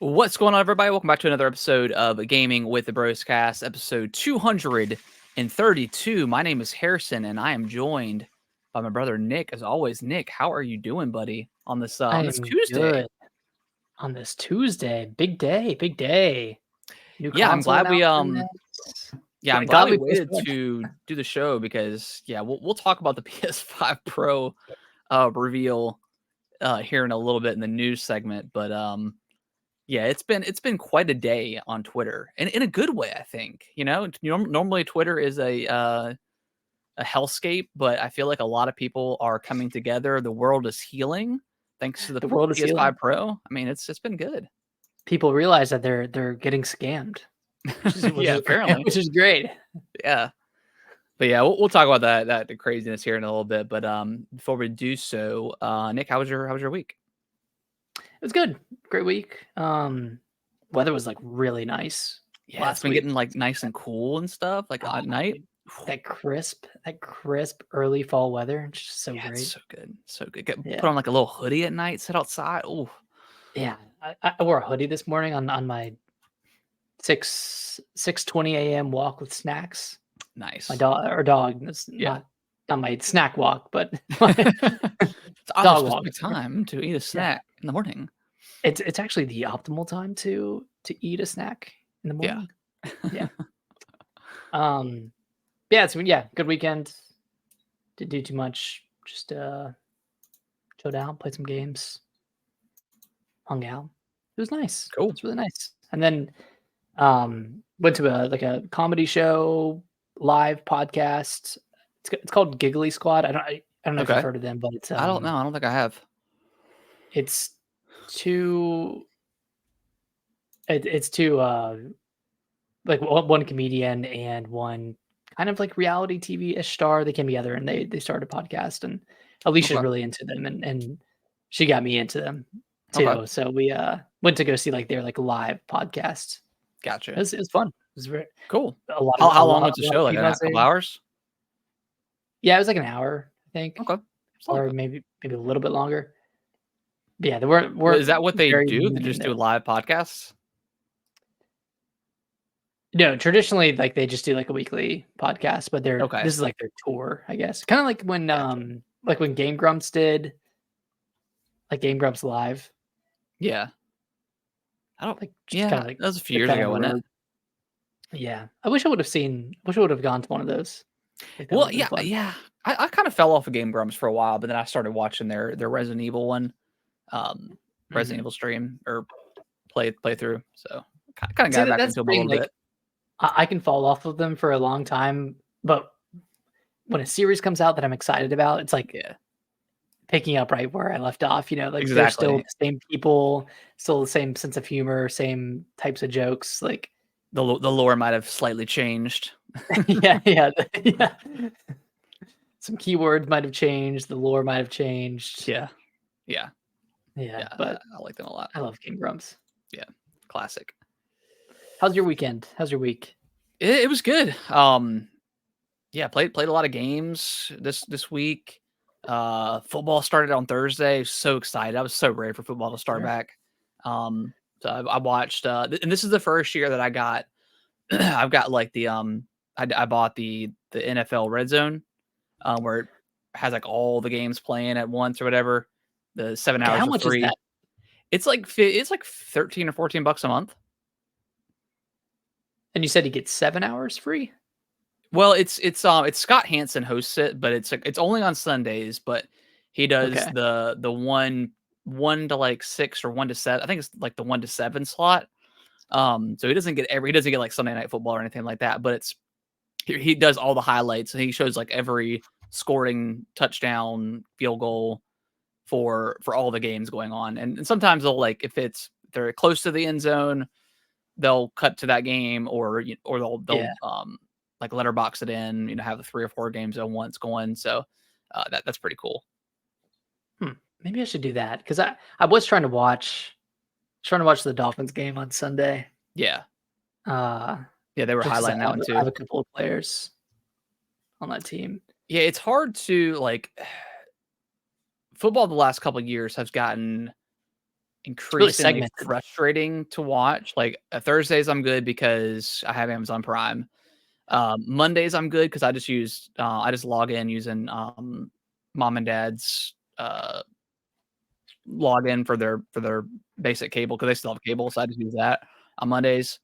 What's going on, everybody? Welcome back to another episode of Gaming with the Broscast, episode 232. My name is Harrison, and I am joined by my brother Nick. As always, Nick, how are you doing, buddy? On this I this am Tuesday? good on this Tuesday. Big day, big day. New Yeah, I'm console glad we announcement. I'm glad Glad we we waited postponed. to do the show because we'll talk about the PS5 Pro reveal here in a little bit in the news segment, but yeah, it's been quite a day on Twitter, and in a good way, I think. Normally Twitter is a hellscape, but I feel like a lot of people are coming together. The world is healing thanks to the The world is healing. PS5 Pro. I mean, it's been good. People realize that they're getting scammed, which is Yeah, apparently. which is great. Yeah. But yeah, we'll talk about that the craziness here in a little bit. But before we do so, Nick, how was your week? It was good. Great week. Weather was like really nice Yeah, it's last been week. getting like nice and cool and stuff, like at night. That crisp early fall weather. It's just so Yeah, it's great. so good. So good. Yeah. Put on like a little hoodie at night, sit outside. Oh, Yeah. I wore a hoodie this morning on my 6:20 a.m. walk with snacks. My nice. dog. That's Yeah. not my snack walk, but my It's oddly dog walk. specific time to eat a Yeah, snack in the morning. it's actually the optimal time to eat a snack in the Yeah. morning. Yeah. Um, yeah, good weekend. Didn't do too much. Just chilled out, played some games, hung out. It was nice. Cool. It's really nice. And then went to a comedy show, live podcast. It's called Giggly Squad. I don't know if you've Okay. heard of them, but it's I don't know. I don't think I have. it's two it's two like one comedian and one kind of like reality TV-ish star. They came together and they started a podcast, and Alicia's Okay. really into them, and she got me into them Okay. too. So we went to go see like their like live podcast. Gotcha. It was fun. It was very Cool. a lot of How long was the show? Like people a on couple stage. hours? Yeah, it was like an hour, I think, Okay. It's not or bad. maybe a little bit longer. But yeah, they weren't Is that what they very do? They many in just do there. live podcasts? No, traditionally, like, they just do, like, a weekly podcast, but Okay. this is, like, their tour, I guess. Kinda Gotcha. like, when Game Grumps did, like, Game Grumps Live, Yeah. I don't. like, just Yeah, kinda, like, that was a few took years that on ago, the wasn't it? road. Yeah. I wish I would've gone to one of those. I think that Well, would've been yeah, fun. yeah. I kind of fell off of Game Grumps for a while, but then I started watching their Resident Evil one, um, Resident Mhm. Evil stream or playthrough. So kind of See, got back that's into the them a thing, little like, bit. I can fall off of them for a long time, but when a series comes out that I'm excited about, it's like Yeah, picking up right where I left off, like, they're still exactly. the same people, still the same sense of humor, same types of jokes, like The lore might have slightly changed. yeah, yeah, yeah. Some keywords might have changed, the lore might have changed. Yeah, yeah, Yeah, yeah. but I like them a lot. I love Game Grumps. Yeah, classic. How's your weekend? How's your week? It was good. Yeah, played a lot of games this week. Football started on Thursday. So excited! I was so ready for football to start Sure. back. So I watched, and this is the first year that I got. I've got like I bought the NFL Red Zone, where it has like all the games playing at once or whatever. The 7 hours How for much is that? free. It's like 13 or $14 a month. And you said you get 7 hours free? Well, it's Scott Hansen hosts it, but it's only on Sundays, but he does Okay. the 1 to, like, 6 or 1 to 7. I think it's, like, the 1 to 7 slot. So he doesn't get, like, Sunday Night Football or anything like that, but he does all the highlights, and he shows, like, every scoring touchdown, field goal for all the games going on, and sometimes they'll, like, if they're close to the end zone, they'll cut to that game, or they'll Yeah. like letterbox it in, have the 3 or 4 games at once going. So that's pretty cool. Hmm. Maybe I should do that because I was trying to watch the Dolphins game on Sunday. Yeah. Uh, Yeah, they were just 'cause I highlighting that have one I have too. a couple of players on that team. Yeah, it's hard to like football the last couple of years has gotten increasingly segmented. frustrating to watch. Like Thursdays, I'm good because I have Amazon Prime. Mondays, I'm good because I just log in using mom and dad's login for their basic cable because they still have cable, so I just use that on Mondays.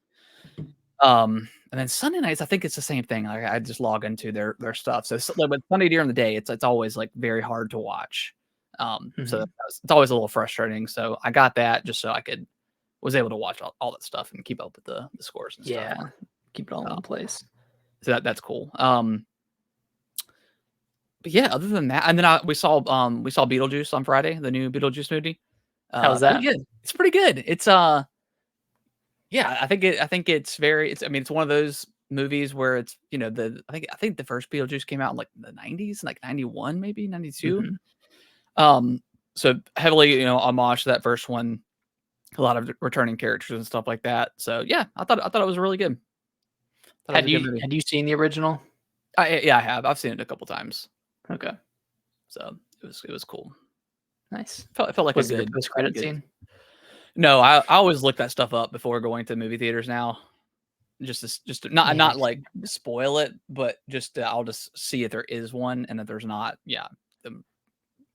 And then Sunday nights, I think it's the same thing. Like I just log into their stuff. So but Sunday during the day, it's always like very hard to watch. So it's always a little frustrating. So I got that just so I was able to watch all that stuff and keep up with the scores and stuff. Keep it all in place. So that's cool. But yeah, other than that, and then we saw Beetlejuice on Friday, the new Beetlejuice movie. How was that? Pretty good. It's pretty good. It's yeah, I think it's I mean, it's one of those movies where it's, I think the first Beetlejuice came out in like the 90s, like 91, maybe 92. So heavily, homage to that first one, a lot of returning characters and stuff like that. So yeah, I thought it was really good. Had you seen the original? Yeah, I have. I've seen it a couple times. Okay. So it was cool. Nice. Felt like was it a post-credit scene? No, I always look that stuff up before going to movie theaters now. Just to not like spoil it, but I'll just see if there is one, and if there's not,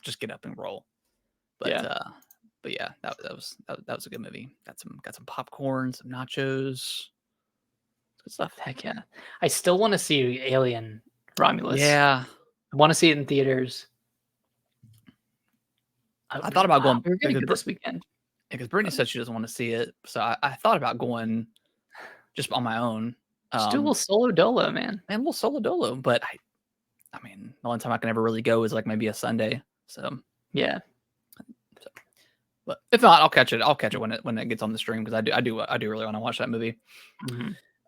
just get up and roll. But yeah, that was a good movie. Got some popcorn, some nachos, good stuff. Heck yeah! I still want to see Alien Romulus. Yeah, I want to see it in theaters. I thought about going. We're gonna go this weekend. Because Brittany said she doesn't want to see it, so I thought about going just on my own. Just do a little solo dolo, man. And a little solo dolo, but I mean, the only time I can ever really go is like maybe a Sunday. So yeah. But if not, I'll catch it. I'll catch it when it gets on the stream because I do really want to watch that movie.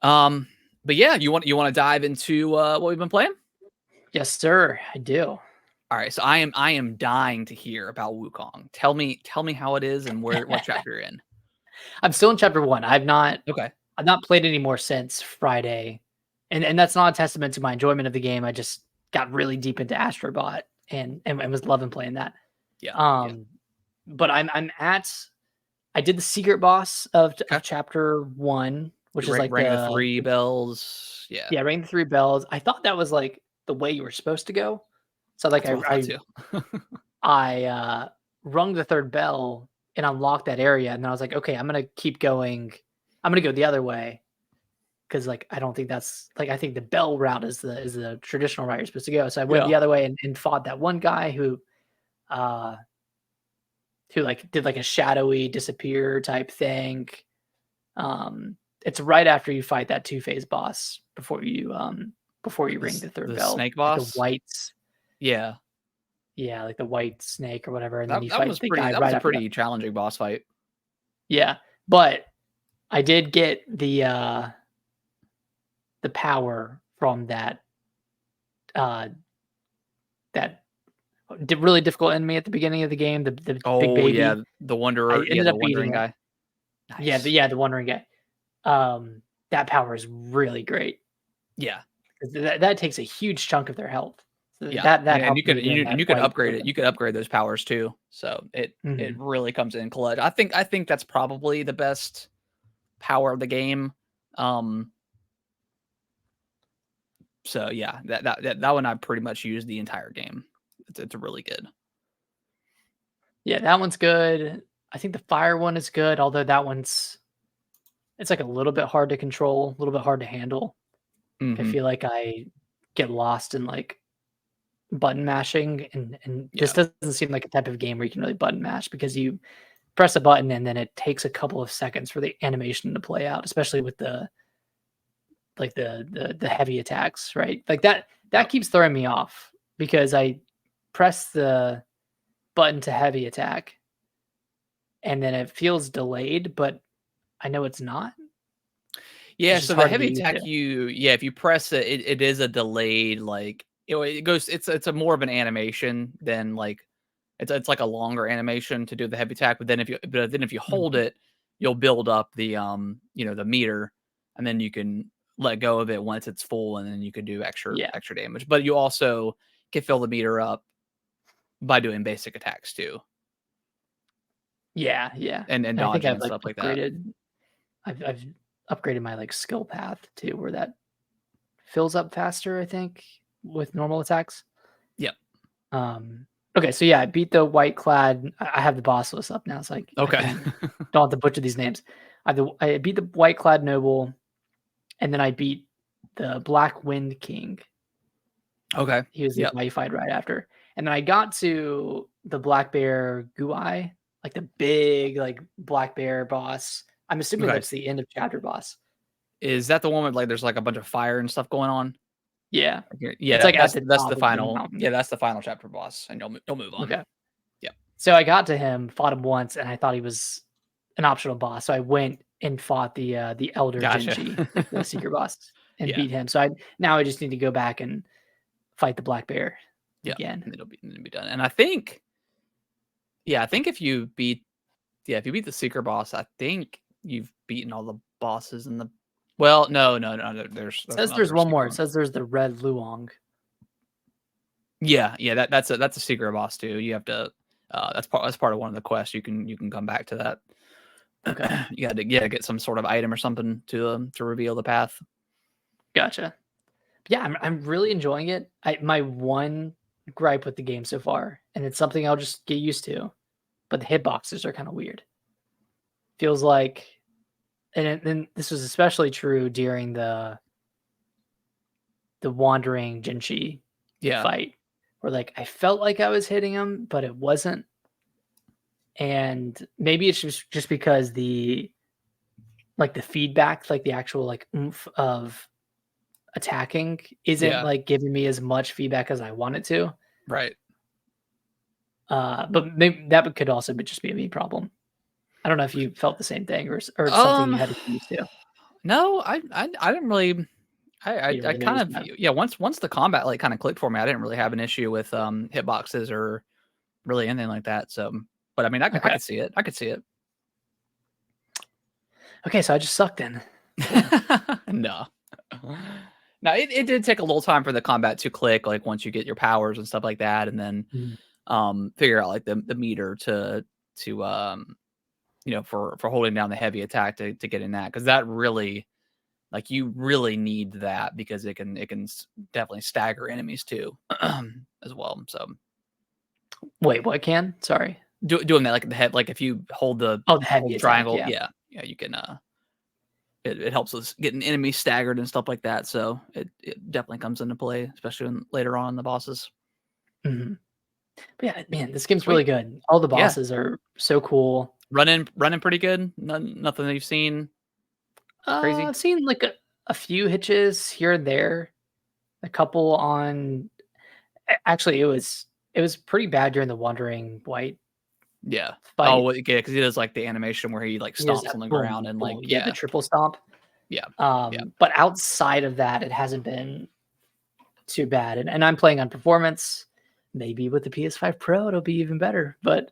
But yeah, you want to dive into what we've been playing? Yes, sir. I do. All right, so I am dying to hear about Wukong. Tell me how it is and what chapter you're in. I'm still in chapter 1. I've not played any more since Friday, and that's not a testament to my enjoyment of the game. I just got really deep into Astro Bot and was loving playing that. But I did the secret boss of chapter 1, which is like rang the 3 bells. Yeah, rang the 3 bells. I thought that was like the way you were supposed to go. So like I rung the 3rd bell and unlocked that area, and then I was like, okay, I'm gonna keep going. I'm gonna go the other way because like I don't think that's like I think the bell route is the traditional route you're supposed to go. So I went the other way and fought that one guy who like did like a shadowy disappear type thing. It's right after you fight that 2-phase boss before you ring the 3rd bell. Snake boss, like the whites. Yeah, like the white snake or whatever, and that, then you fight the guy. That was a pretty challenging boss fight. Yeah, but I did get the power from that really difficult enemy at the beginning of the game. The big baby. Yeah, the Wanderer. The Wandering guy. Nice. Yeah, the Wandering guy. That power is really great. Yeah, that takes a huge chunk of their health. So and you can upgrade it. You could upgrade those powers too. So it really comes in clutch. I think that's probably the best power of the game. So yeah, that one I pretty much used the entire game. It's really good. Yeah, that one's good. I think the fire one is good, although it's like a little bit hard to control, a little bit hard to handle. I feel like I get lost in like button mashing, and this doesn't seem like a type of game where you can really button mash because you press a button and then it takes a couple of seconds for the animation to play out, especially with the heavy attacks, right? Like that keeps throwing me off because I press the button to heavy attack and then it feels delayed, but I know it's not. Yeah, so the heavy attack, if you press it, it is a delayed, like it goes. It's a more of an animation than like it's like a longer animation to do the heavy attack. But then if you hold it, you'll build up the the meter, and then you can let go of it once it's full, and then you can do extra damage. But you also can fill the meter up by doing basic attacks too. Yeah, yeah. and And I think dodging I've and like stuff like that. upgraded. I've upgraded my like skill path too, where that fills up faster. I think with normal attacks. Yep. Okay, so yeah, I beat the white clad. I have the boss list up now, so I Okay. don't have to butcher these names. I beat the white clad noble, and then I beat the Black Wind King. Okay. He was the Yep. guy you fight right after, and then I got to the Black Bear Guai, like the big like black bear boss. I'm assuming Okay. that's the end of chapter boss. Is that the one with like there's like a bunch of fire and stuff going on? Yeah, Yeah, it's like at the that's top the of the final. mountain. Yeah, that's the final chapter boss, and you'll move on. Okay. Yep. So I got to him, fought him once, and I thought he was an optional boss. So I went and fought the Elder Gotcha. Genji, the secret boss, and Yeah. beat him. So I just need to go back and fight the black bear Yeah, again. and it'll be done. And I think, yeah, I think if you beat the secret boss, I think you've beaten all the bosses in the. Well, no. There's It says there's another one secret more. It one. says there's the red Luong. Yeah, that's a secret boss too. You have to. That's part of one of the quests. You can come back to that. Okay. You got to get some sort of item or something to reveal the path. Gotcha. Yeah, I'm really enjoying it. My one gripe with the game so far, and it's something I'll just get used to, but the hitboxes are kind of weird. Feels like, and this was especially true during the wandering Jinchi Yeah, fight, where like I felt like I was hitting him, but it wasn't. And maybe it's just because the feedback, like the actual like oomph of attacking isn't yeah, like giving me as much feedback as I want it to. right. But maybe that could also just be a me problem. I don't know if you felt the same thing or it's something you Um, had to get used to. no, I didn't really. You didn't I really kind notice of that. yeah. Once the combat like kind of clicked for me, I didn't really have an issue with hitboxes or really anything like that. So, but I mean, I Okay. could see it. I could see it. Okay, so I just suck then. No. Now it did take a little time for the combat to click, like once you get your powers and stuff like that, and then figure out like the meter to for holding down the heavy attack to get in that, because that really like you really need that because it can definitely stagger enemies too as well. So Wait, what can? Sorry. doing that like the head, like if you hold the Oh, the heavy attack, triangle, yeah. yeah, you can it helps us getting enemies staggered and stuff like that. So it definitely comes into play, especially later on in the bosses. Mhm. But yeah, man, this game's really Sweet. good. All the Yeah. bosses are so cool. Running pretty good. Nothing that you've seen crazy. I've seen like a few hitches here and there. A couple on actually it was pretty bad during the Wandering White Yeah. fight. Oh, yeah, because he does like the animation where he like He does stomps that on the boom, ground and like boom. Yeah, the triple stomp. yeah. But outside of that, it hasn't been too bad. And I'm playing on performance. Maybe with the PS5 Pro, it'll be even better. But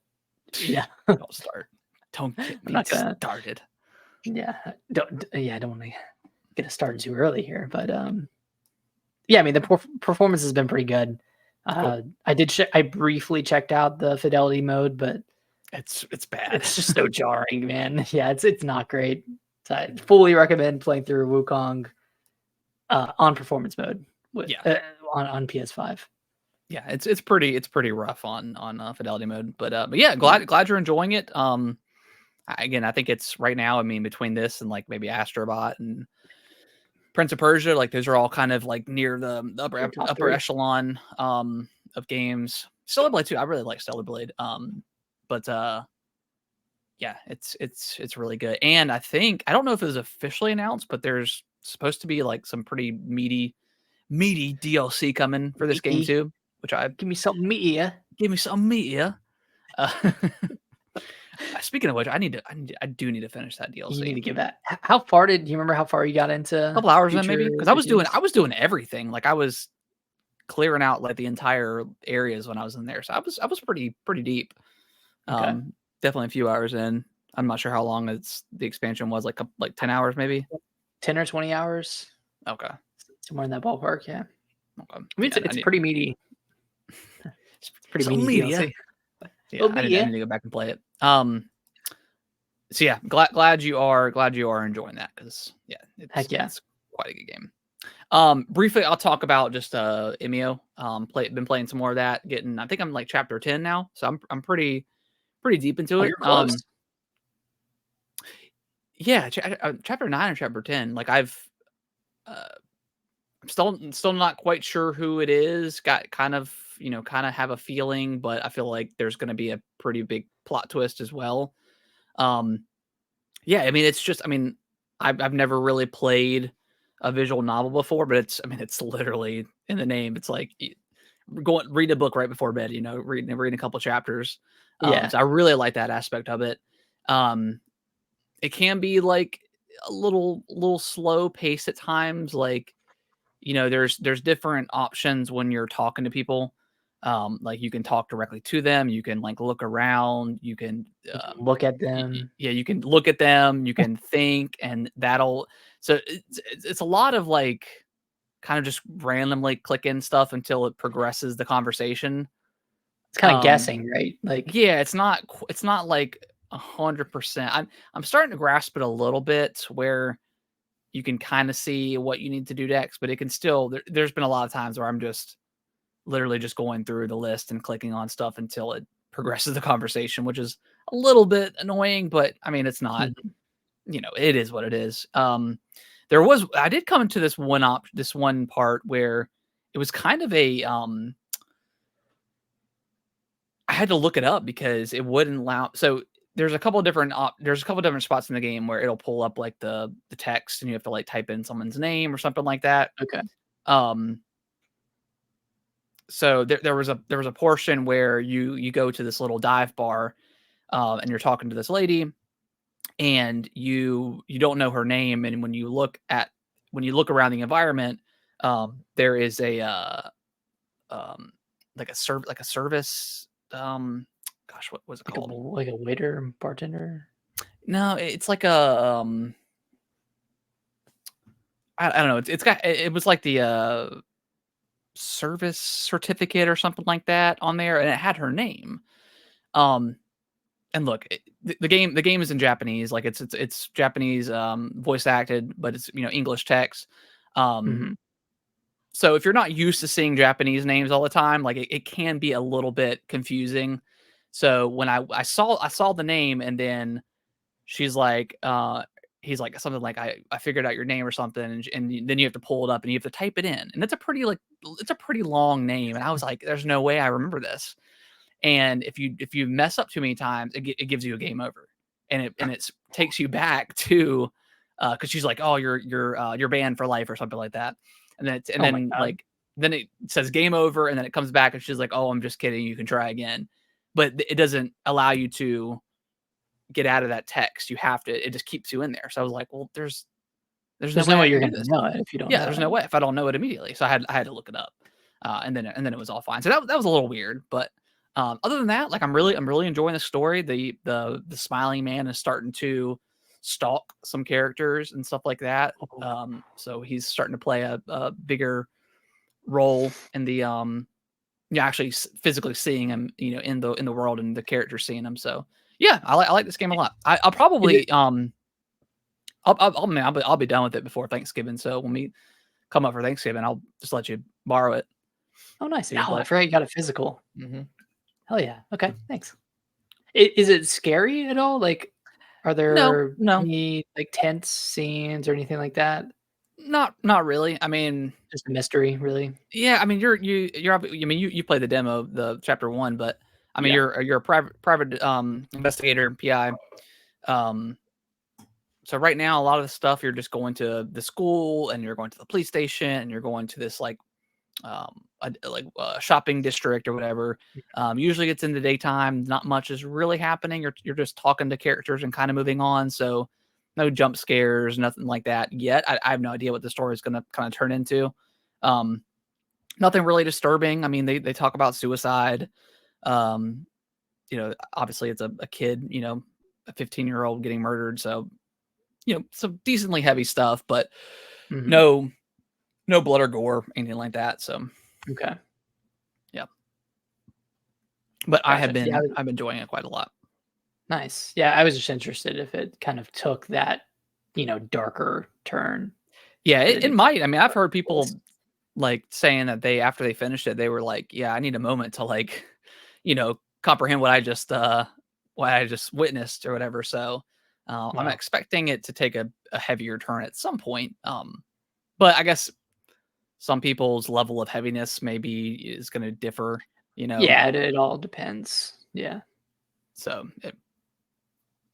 yeah, Don't start. Don't get I'm me not gonna. started. Yeah, I don't want to get it started too early here. But yeah, I mean the performance has been pretty good. Cool. I briefly checked out the fidelity mode, but It's bad. it's just so jarring, man. Yeah, it's not great. So I fully recommend playing through Wukong on performance mode with on PS5. Yeah, it's pretty rough on fidelity mode, but yeah, glad you're enjoying it. Again, I think it's right now. I mean, between this and like maybe Astro Bot and Prince of Persia, like those are all kind of like near the Top upper three. echelon of games. Stellar Blade too. I really like Stellar Blade. But yeah, it's really good. And I think I don't know if it was officially announced, but there's supposed to be like some pretty meaty DLC coming for this game too, which I Give me something meatier. give me some meatier. Speaking of which, I do need to finish that DLC. You need to give that. How far do you remember how far you got into? A couple hours in future maybe, because I was missions? doing everything. Like I was clearing out like the entire areas when I was in there. So I was pretty deep. Okay. Definitely a few hours in. I'm not sure how long the expansion was, like 10 hours maybe. 10 or 20 hours. Okay. Somewhere in that ballpark, yeah. Okay. I mean, it's pretty meaty. It's pretty so meaty DLC. Yeah, I need to go back and play it. So yeah, glad you are enjoying that, because yeah, Heck yeah. it's quite a good game. Briefly, I'll talk about just Emio. Been playing some more of that. I think I'm like chapter 10 now, so I'm pretty deep into Oh, it. you're close. Yeah, chapter 9 or chapter 10. Like uh, I'm still not quite sure who it is. Got kind of have a feeling, but I feel like there's going to be a pretty big plot twist as well. Yeah, I mean, it's just, I mean, I've never really played a visual novel before, but it's literally in the name. It's like read a book right before bed, reading a couple chapters. Yeah. So I really like that aspect of it. It can be like a little slow pace at times. Like, there's different options when you're talking to people. Like you can talk directly to them. You can like look around. You can Look at them. yeah, you can look at them, you can think, and so it's a lot of like kind of just randomly clicking stuff until it progresses the conversation. It's kind of Um, guessing, right? Like, yeah, it's not like 100%. I'm starting to grasp it a little bit where you can kind of see what you need to do next, but it can still there's been a lot of times where I'm just literally just going through the list and clicking on stuff until it progresses the conversation, which is a little bit annoying, but I mean, it's not, mhm. it is what it is. I did come into this one part where it was kind of I had to look it up because it wouldn't allow. So there's a couple different spots in the game where it'll pull up like the text, and you have to like type in someone's name or something like that. Okay. Um, so there was a portion where you go to this little dive bar, and you're talking to this lady, and you don't know her name, and when you look around the environment, there is um like a service, gosh, what was it called? Like a waiter, bartender. No, it's like a I don't know, it was like the service certificate or something like that on there, and it had her name. um and look, the game is in Japanese, like it's Japanese, voice acted, but it's English text. um Mhm. So if you're not used to seeing Japanese names all the time, like it can be a little bit confusing. So when I saw the name, and then she's like, he's like something like, I figured out your name or something, and then you have to pull it up and you have to type it in, and it's a pretty long name, and I was like, there's no way I remember this. And if you mess up too many times, it gives you a game over, and it takes you back to, because she's like, oh, you're banned for life or something like that, and Oh my then god. like then it says game over, and then it comes back and she's like, oh, I'm just kidding, you can try again, but it doesn't allow you to get out of that text. It just keeps you in there. So I was like, well, there's no There's way no I way you're can do gonna this. know it if you don't Yeah, know there's it. no way if I don't know it immediately. So I had to look it up, and then it was all fine. So that was a little weird, but other than that, like I'm really enjoying the story. The smiling man is starting to stalk some characters and stuff like that. Oh, So he's starting to play a bigger role in the yeah, actually physically seeing him, in the world, and the characters seeing him. So yeah, I like this game a lot. I'll is it probably I'll be done with it before Thanksgiving. So when we come up for Thanksgiving, I'll just let you borrow it. oh, nice. See, No, I but forgot you got a physical. mhm. Hell yeah. Okay, thanks. Is it scary at all? Like, are No, there no, any, like, tense scenes or anything like that? not really. I mean, Just a mystery, really? yeah, I mean, I mean, you play the demo, the chapter 1, but I mean, Yeah. you're a private investigator, PI. Um, so right now, a lot of the stuff, you're just going to the school, and you're going to the police station, and you're going to this like shopping district or whatever. Usually it's in the daytime. Not much is really happening. You're just talking to characters and kind of moving on. So no jump scares, nothing like that yet. I have no idea what the story is going to kind of turn into. Um, Nothing really disturbing. I mean, they talk about suicide. Um, Obviously it's a kid, a 15-year-old getting murdered. So, some decently heavy stuff, but Mhm. no, no blood or gore, anything like that. So Okay. yeah, but Gotcha. Yeah, I've been enjoying it quite a lot. Nice. Yeah, I was just interested if it kind of took that, darker turn. Yeah, That it it might. I mean, I've heard was. people like saying that after they finished it, they were like, "Yeah, I need a moment to like, comprehend what I just witnessed or whatever." So, I'm Wow. expecting it to take a heavier turn at some point. But I guess some people's level of heaviness maybe is going to differ, you know. Yeah, it all depends. Yeah. So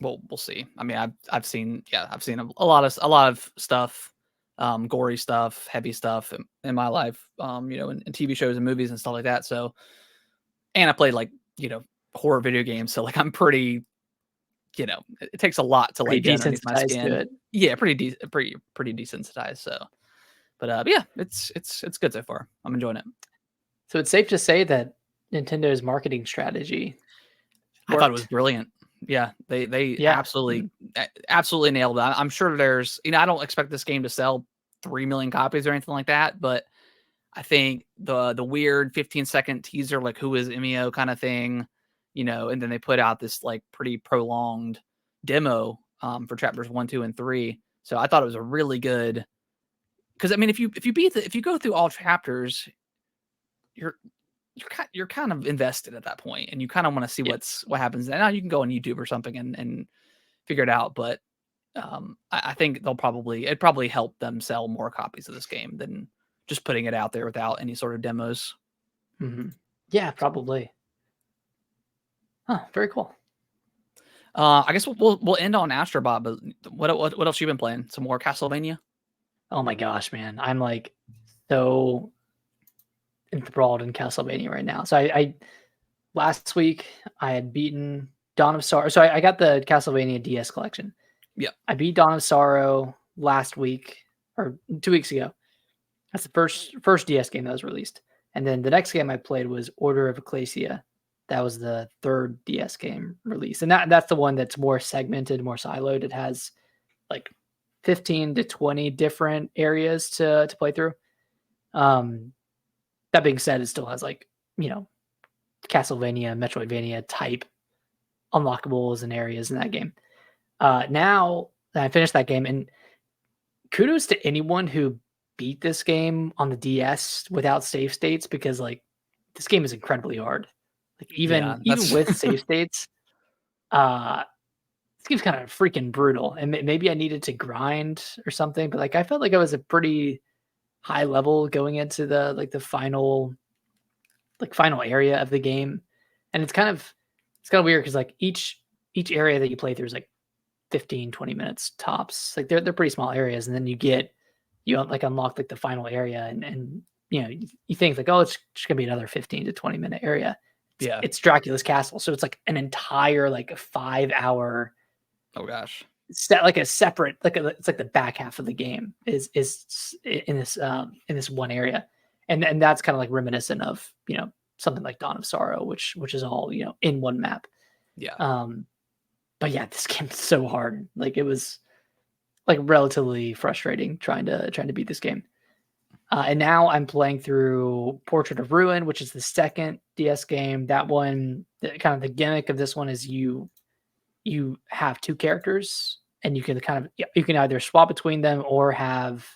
we'll see. I mean, I've seen a lot of stuff, gory stuff, heavy stuff in my life, in TV shows and movies and stuff like that. So, and I played like horror video games, so like I'm pretty, it takes a lot to Pretty like get underneath my desensitized to skin. it. Yeah, pretty desensitized. So, but yeah, it's good so far. I'm enjoying it. So it's safe to say that Nintendo's marketing strategy I thought it was worked. brilliant. Yeah, they Yeah. Mm. absolutely nailed it. I'm sure there's, I don't expect this game to sell 3 million copies or anything like that, but I think the weird 15-second teaser, like who is Emio kind of thing, and then they put out this like pretty prolonged demo for chapters 1, 2, and 3. So I thought it was a really good, because I mean, if you go through all chapters, you're you're kind of invested at that point, and you kind of want to see Yeah. what happens. And now you can go on YouTube or something and figure it out. But I think it probably help them sell more copies of this game than just putting it out there without any sort of demos. Mhm. Yeah, probably. Huh, very cool. I guess we'll end on Astro Bot, but what else you been playing? Some more Castlevania? Oh my gosh, man. I'm like so enthralled in Castlevania right now. So I last week I had beaten Dawn of Sorrow. So I got the Castlevania DS collection. Yeah. I beat Dawn of Sorrow last week or 2 weeks ago. That's the first DS game that was released. And then the next game I played was Order of Ecclesia. That was the third DS game release. And that's the one that's more segmented, more siloed. It has like 15 to 20 different areas to play through. That being said, it still has like, Castlevania, Metroidvania type unlockables and areas in that game. Now that I finished that game, and kudos to anyone who beat this game on the DS without save states, because like this game is incredibly hard. Like Yeah, even that's with save states, uh, this game's kind of freaking brutal. And maybe I needed to grind or something, but like I felt like I was a pretty high level going into the final area of the game. And it's kind of weird because like each area that you play through is like 15, 20 minutes tops. Like they're pretty small areas, and then you like unlock like the final area, and you think like, oh, it's just gonna be another 15 to 20-minute area. yeah. It's Dracula's castle, so it's like an entire like a 5 hour Oh gosh. set, like a separate it's like the back half of the game is in this one area, and that's kind of like reminiscent of something like Dawn of Sorrow, which is all in one map. Yeah. But yeah, this game's so hard. Like it was like relatively frustrating trying to beat this game. And now I'm playing through Portrait of Ruin, which is the second DS game. That one, kind of the gimmick of this one is you have two characters, and you can either swap between them or have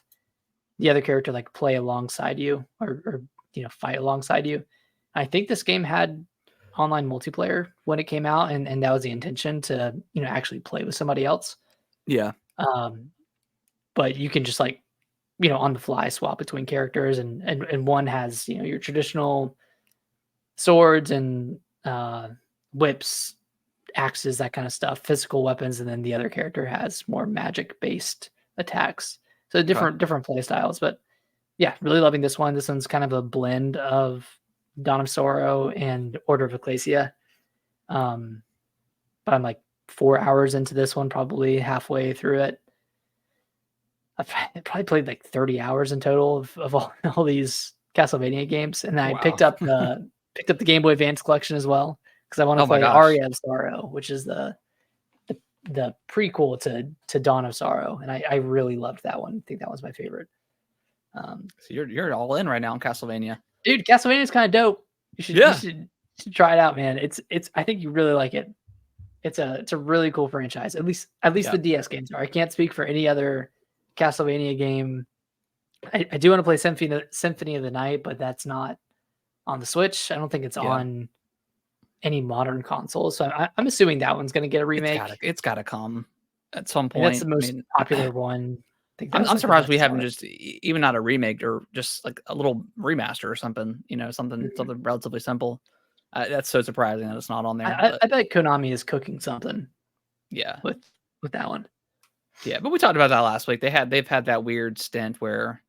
the other character like play alongside you or fight alongside you. I think this game had online multiplayer when it came out, and that was the intention to actually play with somebody else. Yeah. Um, but you can just like on the fly swap between characters, and one has your traditional swords and whips, axes, that kind of stuff, physical weapons, and then the other character has more magic based attacks. So Okay. different play styles, but yeah, really loving this one. This one's kind of a blend of Dawn of Sorrow and Order of Ecclesia. But I'm like 4 hours into this one, probably halfway through it. I've probably played like 30 hours in total of all these Castlevania games, and then I Wow. picked up the Game Boy Advance collection as well because I want to Oh my play gosh. Aria of Sorrow, which is the prequel to Dawn of Sorrow, and I really loved that one. I think that was my favorite. So you're all in right now in Castlevania. Dude, Castlevania is kind of dope. You Yeah. should try it out, man. It's I think you really like it. it's a really cool franchise. At least the DS games are. I can't speak for any other Castlevania game. I do want to play Symphony of the Night, but that's not on the Switch. I don't think it's on any modern console. So I'm assuming that one's going to get a remake. It's gotta come at some point. That's the most popular one. I'm surprised we haven't just even not a remake or just like a little remaster or something. Something relatively simple. That's so surprising that it's not on there. I bet Konami is cooking something. Yeah, with that one. Yeah, but we talked about that last week. They've had that weird stint where,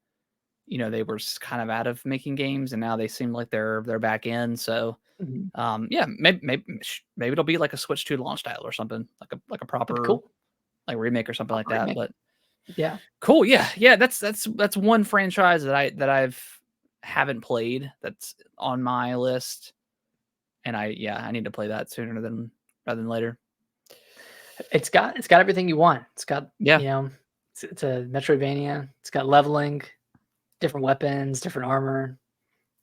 they were kind of out of making games, and now they seem like they're back in. So, yeah, maybe it'll be like a Switch 2 launch title or something, like a proper like remake or something like that. But yeah, cool. Yeah. That's one franchise that I've haven't played that's on my list, and I need to play that sooner rather than later. It's got everything you want. It's got it's a Metroidvania. It's got leveling, different weapons, different armor,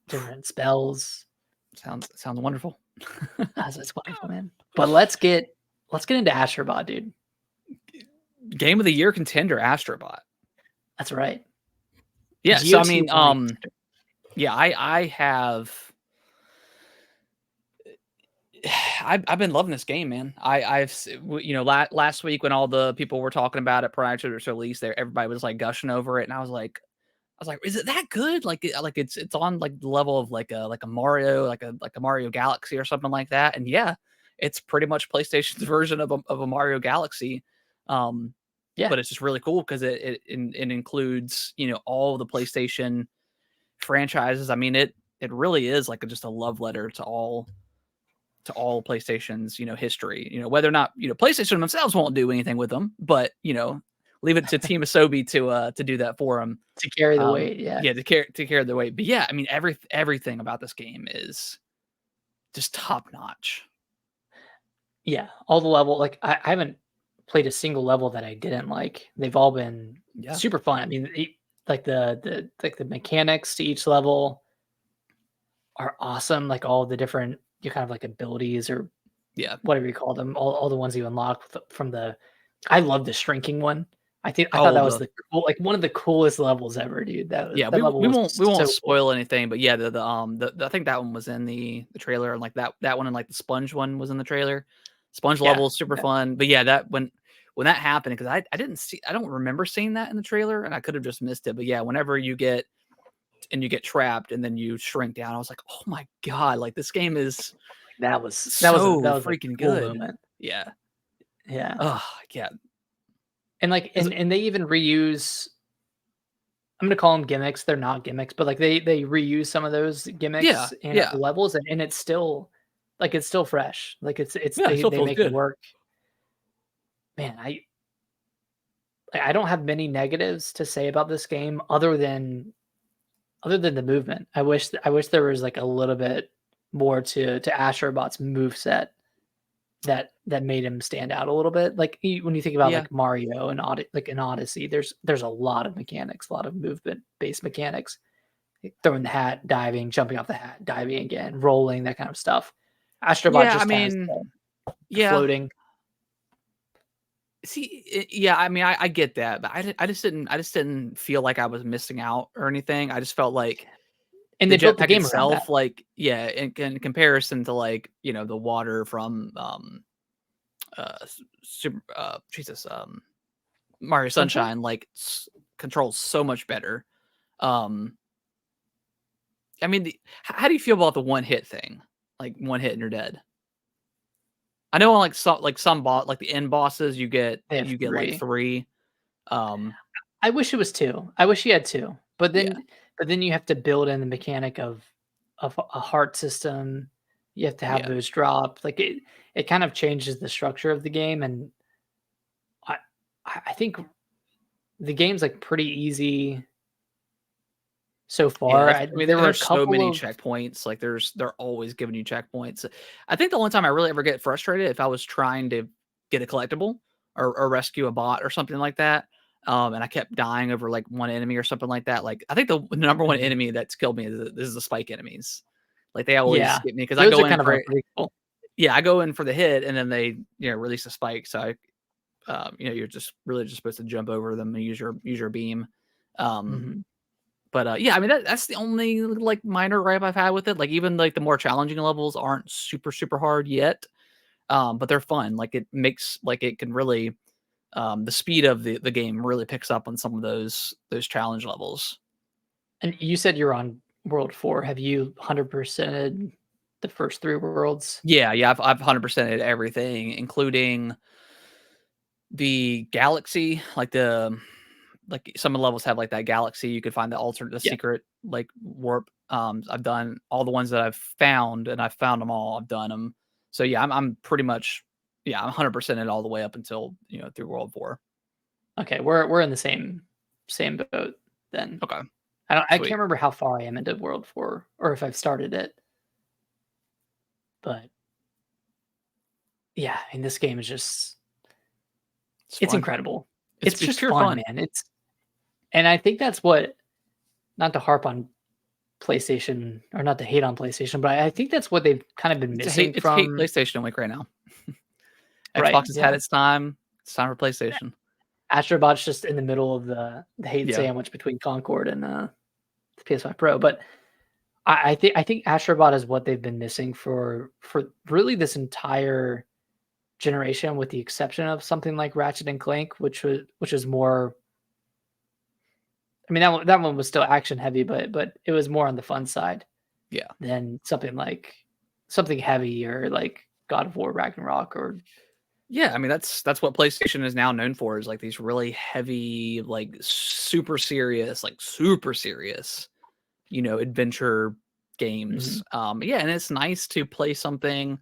different spells. Sounds wonderful. That's wonderful, man. But let's get into Astro Bot, dude. Game of the Year contender, Astro Bot. That's right. Yeah. So I mean, I have. I've been loving this game, man. I've last week when all the people were talking about it prior to its release, everybody was like gushing over it, and I was like, is it that good? Like it's on like the level of like a Mario, like a Mario Galaxy or something like that. And yeah, it's pretty much PlayStation's version of a Mario Galaxy. But it's just really cool because it includes all the PlayStation franchises. I mean, it really is like just a love letter to all PlayStation's history. Whether or not PlayStation themselves won't do anything with them, but leave it to Team Asobi to do that for them, to carry the weight. To carry the weight. But yeah, I mean everything about this game is just top notch. Yeah, all the level. Like I haven't played a single level that I didn't like. They've all been super fun. I mean, like the mechanics to each level are awesome. Like all the different kind of like abilities or whatever you call them, all the ones you unlock from the. I love the shrinking one. I thought that was one of the coolest levels ever, dude. We won't spoil anything, but yeah, I think that one was in the trailer, and like that one and like the sponge one was in the trailer. Sponge level is super fun, but yeah, that when that happened, because I don't remember seeing that in the trailer, and I could have just missed it. But yeah, whenever you get trapped and then you shrink down, I was like, oh my god, like this game is that was freaking cool good. Moment. Yeah. Oh yeah. And like and they even reuse. I'm gonna call them gimmicks. They're not gimmicks, but like they reuse some of those gimmicks in levels, and it's still fresh. Like they make it work. Man, I don't have many negatives to say about this game other than the movement. I wish there was like a little bit more to Astro Bot's moveset that made him stand out a little bit. Like when you think about like Mario and in Odyssey, there's a lot of mechanics, a lot of movement based mechanics. Like throwing the hat, diving, jumping off the hat, diving again, rolling, that kind of stuff. Astro Bot has floating. See, I mean, I get that, but I just didn't feel like I was missing out or anything. I just felt like, and they built the game itself, like in comparison to like the water from Mario Sunshine, like controls so much better. I mean, how do you feel about the one hit thing? Like one hit and you're dead. I know on some boss, like the end bosses, you get like 3. I wish it was 2. I wish you had 2, but then you have to build in the mechanic of a heart system. You have to have those drop. Like it kind of changes the structure of the game, and I think the game's like pretty easy so far. I mean, there are so many checkpoints. Like they're always giving you checkpoints. I think the only time I really ever get frustrated if I was trying to get a collectible or rescue a bot or something like that. And I kept dying over like one enemy or something like that. Like I think the number one enemy that's killed me is the spike enemies. Like they always get me because I go in for yeah, I go in for the hit, and then they release a spike. So you're just supposed to jump over them and use your beam. But yeah, I mean that's the only like minor gripe I've had with it. Like even like the more challenging levels aren't super hard yet, but they're fun. Like it makes like it can really the speed of the game really picks up on some of those challenge levels. And you said you're on World 4. Have you 100%ed the first 3 worlds? Yeah, I've 100%ed everything, including the galaxy, like some of the levels have like that galaxy. You could find the secret like warp. I've done all the ones that I've found, and I've found them all. I've done them. So yeah, I'm pretty much I'm 100%ed all the way up until through World 4. Okay, we're in the same boat then. Okay. I can't remember how far I am into World 4 or if I've started it. But yeah, I mean this game is just it's incredible. It's just pure fun, man. And I think that's what, not to harp on PlayStation or not to hate on PlayStation, but I think that's what they've kind of been missing from hate PlayStation week right now. Right, Xbox has had its time. It's time for PlayStation. Astro Bot's just in the middle of the hate sandwich between Concord and the PS5 Pro. But I think Astro Bot is what they've been missing for really this entire generation, with the exception of something like Ratchet and Clank, which is more. I mean that one was still action heavy, but it was more on the fun side. Yeah. Than something heavy or like God of War Ragnarok or. Yeah, I mean that's what PlayStation is now known for, is like these really heavy, like super serious, adventure games. Yeah, and it's nice to play something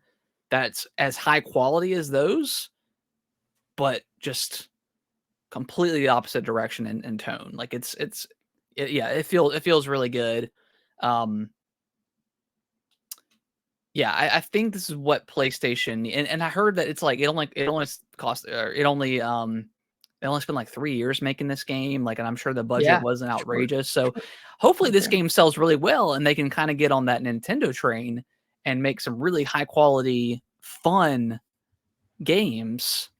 that's as high quality as those, but just completely the opposite direction in tone. Like it feels really good. Yeah, I think this is what PlayStation, and I heard that it's like it only cost it only spent like 3 years making this game, like, and I'm sure the budget wasn't outrageous. So hopefully this game sells really well and they can kind of get on that Nintendo train and make some really high quality, fun games,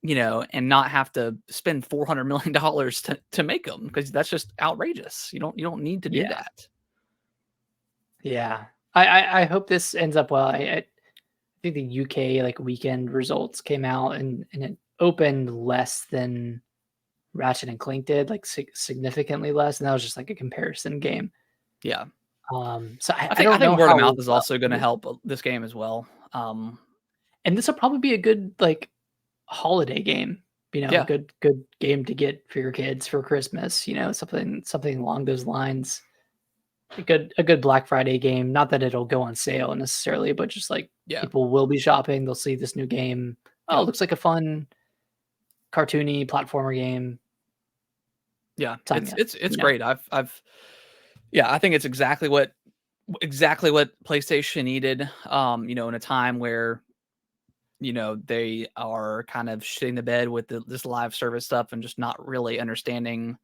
and not have to spend $400 million to make them, because that's just outrageous. You don't need to do that. Yeah. I hope this ends up well. I think the UK like weekend results came out and it opened less than Ratchet and Clank did, like significantly less, and that was just like a comparison game. Yeah. So I think word of mouth is also going to help this game as well. And this will probably be a good like holiday game. A good game to get for your kids for Christmas. Something along those lines. A good Black Friday game. Not that it'll go on sale necessarily, but just like people will be shopping. They'll see this new game. Oh, it looks like a fun, cartoony platformer game. Yeah, it's great. I think it's exactly what PlayStation needed. In a time where they are kind of shitting the bed with this live service stuff and just not really understanding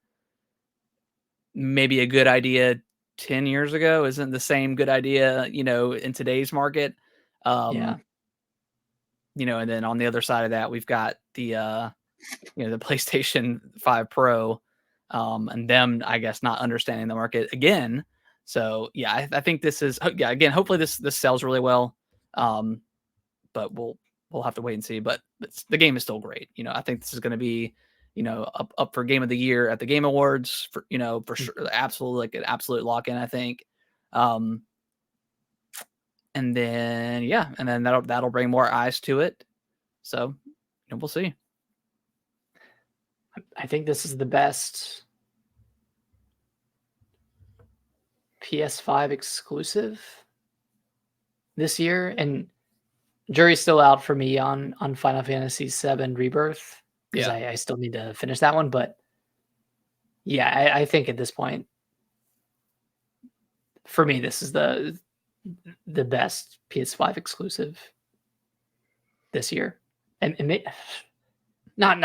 maybe a good idea 10 years ago isn't the same good idea, in today's market. And then on the other side of that, we've got the the PlayStation 5 Pro, and them, I guess, not understanding the market again. So yeah, I think this is again, hopefully this sells really well. But we'll have to wait and see. But the game is still great. I think this is going to be up for Game of the Year at the Game Awards for sure. Absolutely, like an absolute lock in, I think. And then that'll bring more eyes to it. So we'll see. I think this is the best PS5 exclusive this year, and jury's still out for me on Final Fantasy VII Rebirth, because I still need to finish that one. But yeah, I think at this point, for me, this is the best PS5 exclusive this year, and not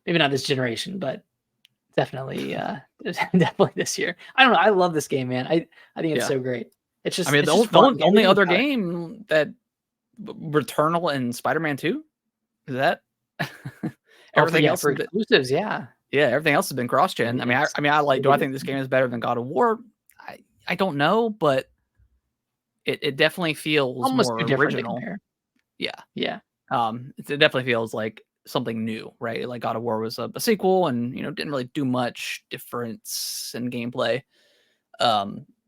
maybe not this generation, but definitely definitely this year. I don't know. I love this game, man. I think it's so great. It's just I mean, it's the just only, fun. the only Everything other about it. game that Returnal and Spider-Man 2 is that Oh, for everything else for has been exclusives, yeah. everything else has been cross-gen. I mean, It's I like. Do I really think this game is better than God of War? I don't know, but it definitely feels almost more too different to original. compare. Yeah. Yeah. It definitely feels like something new, right? Like God of War was a sequel, and didn't really do much difference in gameplay.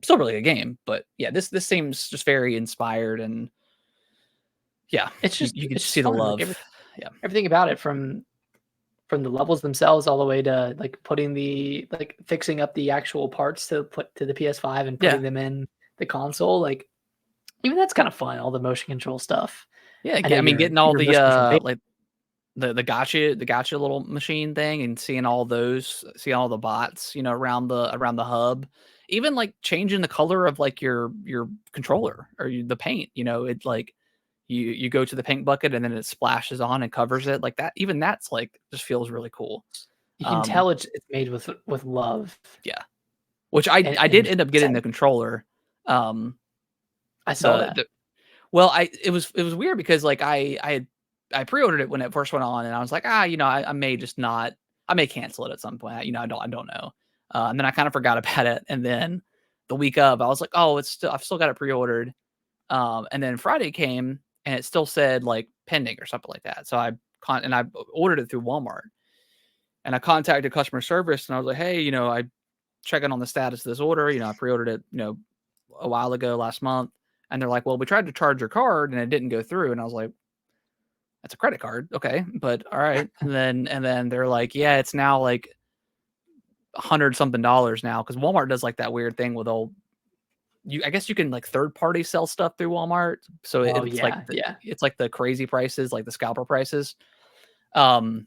Still really a game, but yeah, this seems just very inspired, and yeah, you can It's see just the fun. Like love. Yeah, everything about it from the levels themselves all the way to like putting fixing up the actual parts to put to the PS5 and yeah, putting them in the console. Like even that's kind of fun, all the motion control stuff. yeah. I know I mean, getting all your the motion control like the gotcha little machine thing, and seeing all the bots, around the hub, even like changing the color of like your controller or the paint. It's like you go to the paint bucket and then it splashes on and covers it like that. Even that's like just feels really cool. you can Um, tell it's made with love. yeah, which I And did end up getting the controller. Um, I saw the that. the Well, it was weird because like I pre-ordered it when it first went on, and I was like, I may just not, I may cancel it at some point. I don't know. And then I kind of forgot about it, and then the week of, I was like, oh, I've still got it pre-ordered. And then Friday came, and it still said like pending or something like that. So I ordered it through Walmart, and I contacted customer service, and I was like, hey, I checking on the status of this order. I pre-ordered it, a while ago last month. And they're like, well, we tried to charge your card and it didn't go through. And I was like, that's a credit card. Okay. But all right. And then they're like, yeah, it's now like $100 something now. Cause Walmart does like that weird thing with I guess you can like third party sell stuff through Walmart. So Oh it's like yeah, yeah. it's like the crazy prices, like the scalper prices. Um,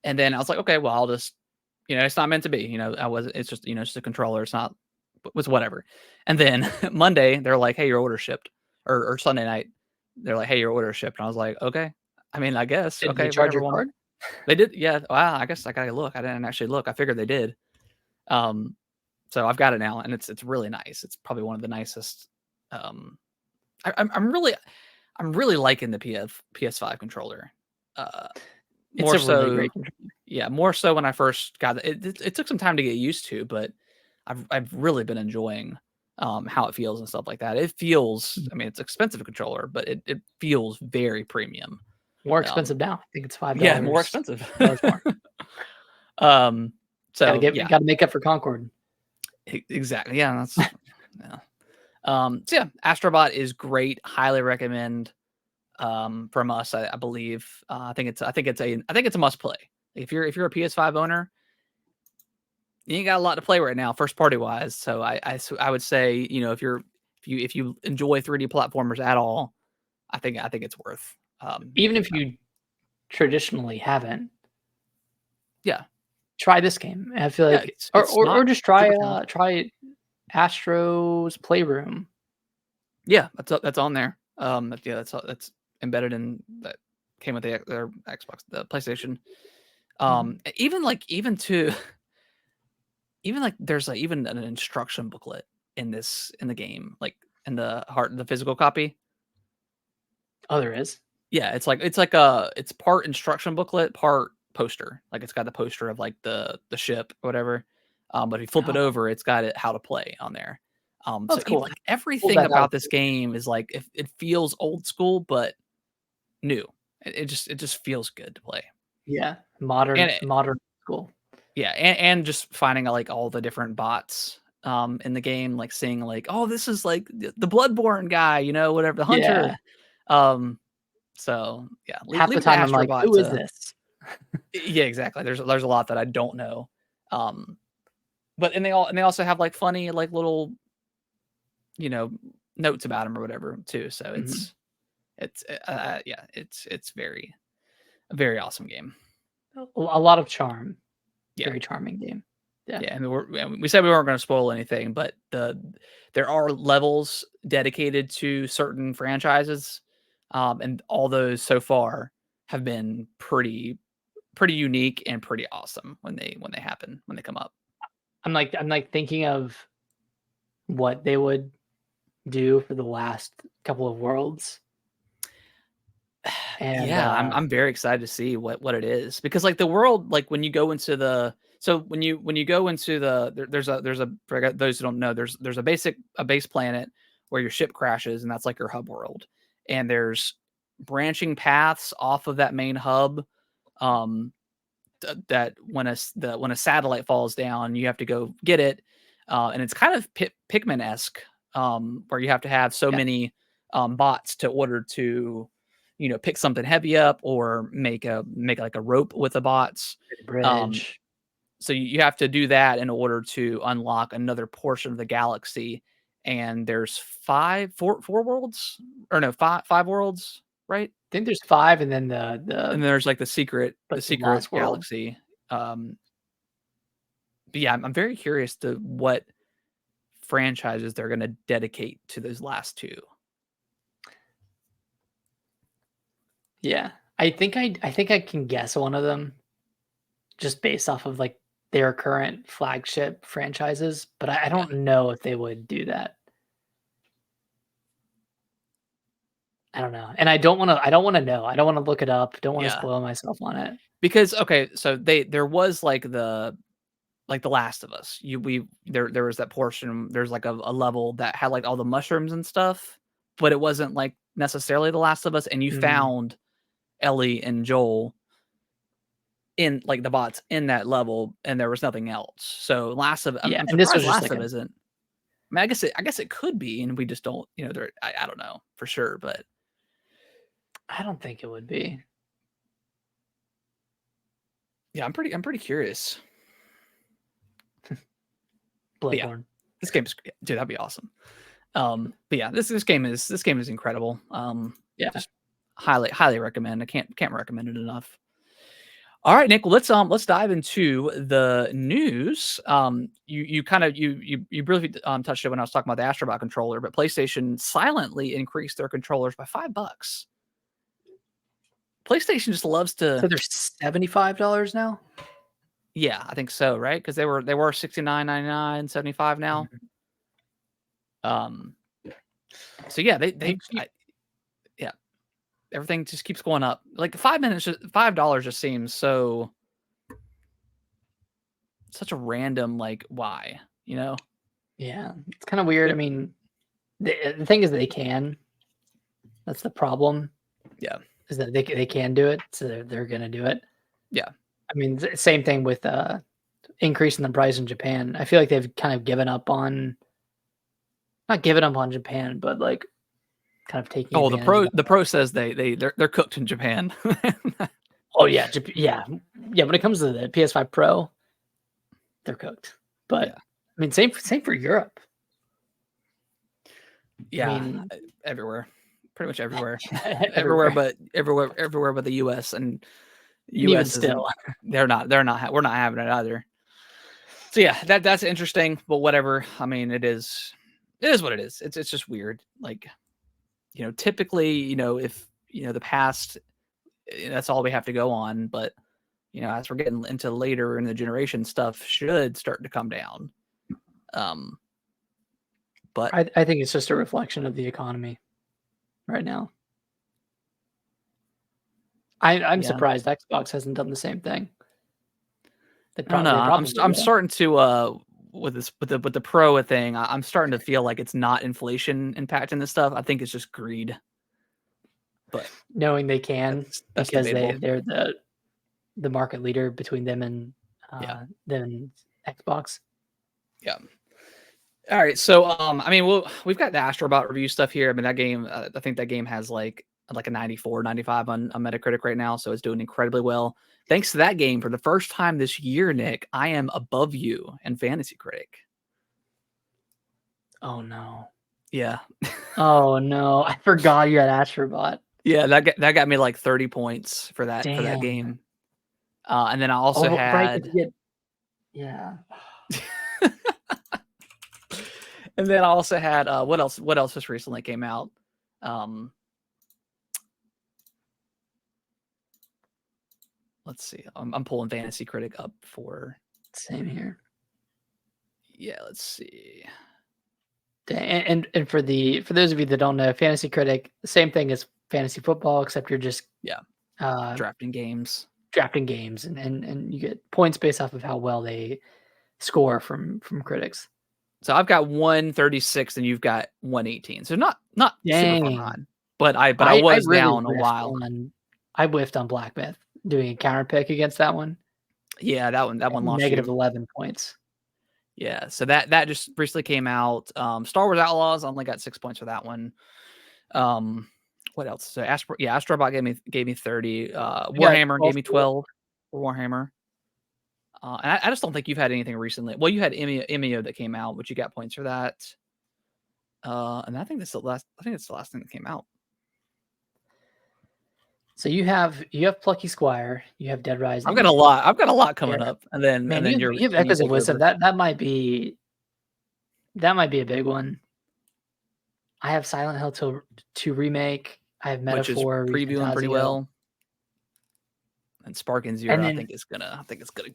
and then I was like, okay, well, I'll just, it's not meant to be, it's just, it's just a controller. It's not, was whatever. And then Monday, they're like, hey, your order shipped. Or Sunday night, they're like, hey, your order shipped. And I was like, okay. I mean, I guess. Did they Okay, charge whatever, your Walmart. card? They did. Yeah. Wow. I guess I gotta look. I didn't actually look. I figured they did. Um, so I've got it now, and it's really nice. It's probably one of the nicest. Um, I'm really liking the PS5 controller. Uh, It's more a really so, great controller. yeah, more so when I first got it. It took some time to get used to, but I've really been enjoying how it feels and stuff like that. It feels, I mean, it's expensive controller, but it feels very premium. More Um, expensive now. I think it's $5, yeah, more expensive. $5 more. um, so yeah, Gotta make up for Concord. exactly. Yeah, yeah. So yeah, Astro Bot is great. Highly recommend. From us, I believe. I think it's a must play. If you're a PS5 owner, you ain't got a lot to play right now, first party wise. So I would say, if you enjoy 3D platformers at all, I think it's worth. Even if you traditionally haven't, Yeah, try this game. I feel yeah, like it's not or just super challenging. try Astro's Playroom. Yeah, that's on there. Yeah, that's embedded in that came with their Xbox, the PlayStation. Even to even like there's even an instruction booklet in the game, like in the physical copy. Oh, there is? Yeah, it's part instruction booklet, part poster. Like it's got the poster of like the ship or whatever. But if you flip it Oh, over, it's got how to play on there. So that's even cool. like Pull everything that out. about this game is like it feels old school but new. It just feels good to play. Yeah, And it, modern school. yeah, and just finding like all the different bots in the game, like seeing like, oh, this is like the Bloodborne guy, whatever, the Yeah. hunter. Um, so yeah, Half leave the it to time I'm like, Astrobot "Who is to. this?" Yeah, exactly. There's a lot that I don't know. Um, but they also have like funny like little you know notes about him or whatever too. So Mhm. yeah, it's a very awesome game. A lot of charm. Yeah. Very charming game. Yeah. Yeah, and we said we weren't going to spoil anything, but there are levels dedicated to certain franchises, and all those so far have been pretty unique and pretty awesome when they happen when they come up. I'm like thinking of what they would do for the last couple of worlds. And Yeah, I'm very excited to see what it is, because like the world, like when you go into the when you go into there's a for those who don't know, there's a base planet where your ship crashes, and that's like your hub world, and there's branching paths off of that main hub, um that when a satellite falls down, you have to go get it, and it's kind of Pikmin-esque, where you have to have so yeah, many bots to order to, pick something heavy up or make like a rope with the bots. Um, bridge. so you have to do that in order to unlock another portion of the galaxy. And there's four worlds, or no, five worlds, right? I think there's 5, and then And the there's like the secret last world. galaxy. Um, but yeah, I'm very curious to what franchises they're going to dedicate to those last two. Yeah, I think I can guess one of them, just based off of like their current flagship franchises, but I Yeah. don't know if they would do that. I don't know, and I don't want to. I don't want to know. I don't want to look it up. Don't want to Yeah. spoil myself on it. Because okay, so there was like the Last of Us. There was that portion, there's like a level that had like all the mushrooms and stuff, but it wasn't like necessarily The Last of Us, and you Mhm. found Ellie and Joel in like the bots in that level, and there was nothing else. So Last of Yeah, I'm and this was surprised just Last like of a. isn't. I mean, I guess it could be, and we just don't, there I don't know for sure, but I don't think it would be. yeah, I'm pretty curious. But yeah, Bloodborne. this game's dude, that'd be awesome. But yeah, this game is incredible. Yeah. Just highly recommend. I can't recommend it enough. All right, Nick. Well, let's dive into the news. You kind of you briefly touched it when I was talking about the Astro Bot controller, but PlayStation silently increased their controllers by $5. PlayStation just loves So to. they're $75 now? Yeah, I think so, right? Because they were 69.99, 75 now. Mhm. Um, so yeah, They keep yeah, everything just keeps going up. Like 5 minutes, $5 just seems such a random, like, why, yeah, it's kinda weird. I It- mean, the thing is they can. That's the problem, yeah, is that they can do it, so they're gonna do it. yeah. I mean, same thing with, increasing the price in Japan. I feel like they've kind of given up on, not given up on Japan, but, like, kind of taking Oh, advantage of the that. pro says they're cooked in Japan. Oh, yeah, yeah, when it comes to the PS5 Pro, they're cooked. But, Yeah, I mean, same for Europe. I yeah, mean, everywhere, pretty much everywhere, everywhere. everywhere but the U.S. and And even U.S. isn't. still. We're not having it either. So yeah, that's interesting, but whatever. I mean, it is what it is. It's just weird. Like, typically, if the past, that's all we have to go on. But as we're getting into later in the generation, stuff should start to come down. Um, but I think it's just a reflection of the economy right now. I'm yeah, surprised Xbox hasn't done the same thing. I don't know. They probably I'm will, starting to with this with the pro thing. I'm starting to feel like it's not inflation impacting this stuff. I think it's just greed. But knowing they can, that's because debatable. they're the market leader between Yeah, them and Xbox. yeah. All right, so I mean, we've got the Astro Bot review stuff here. I mean, that game, I think that game has like a 94, 95 on Metacritic right now, so it's doing incredibly well. Thanks to that game, for the first time this year, Nick, I am above you in Fantasy Critic. Oh no. Yeah, Oh no. I forgot you had Astro Bot. yeah, that got me like 30 points for that Damn. game. And then I also Oh, right, 'cause had, you get, yeah. and then I also had what else? What else just recently came out? Um, let's see. I'm pulling Fantasy Critic up for. Same here. Yeah, let's see. And for those of you that don't know, Fantasy Critic, same thing as fantasy football, except you're just drafting games, and you get points based off of how well they score from critics. So I've got 136 and you've got 118. So not super far behind. But I was really down a while. I whiffed on Black Myth doing a counter pick against that one. Yeah, that one lost negative you. 11 points. Yeah, so that just recently came out. Star Wars Outlaws, I only got 6 points for that one. What else? So Astro Bot gave me 30. Warhammer gave me 12 for Warhammer. And I just don't think you've had anything recently. Well, you had Emio that came out, but you got points for that. And I think it's the last thing that came out. So you have Plucky Squire, you have Dead Rising. I've got a lot coming up, and then you have Echoes of Wisdom. That might be a big one. I have Silent Hill 2 remake. I have Metaphor previewing pretty well. And Spark and Zero, I think it's gonna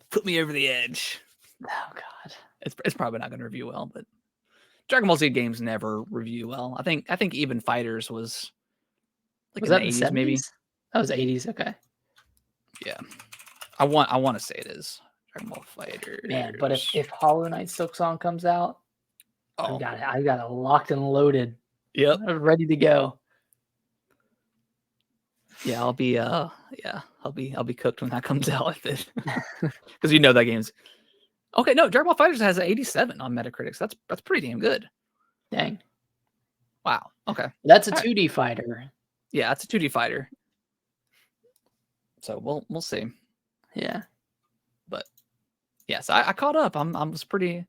put me over the edge. Oh god, it's probably not gonna review well, but Dragon Ball Z games never review well. I think even Fighters was like was in that the 80s? 80s maybe. That was 80s. Okay. Yeah, I want to say it is Dragon Ball Fighters. Man, but if Hollow Knight Silk Song comes out, I've got it locked and loaded. Yep, ready to go. Yeah, I'll be cooked when that comes out, because that game's okay. No, Dragon Ball Fighters has an 87 on Metacritic. That's pretty damn good. Dang. Wow. Okay. That's a 2D fighter. Yeah, it's a 2D fighter. So we'll see. Yeah. But yes, I caught up. I was pretty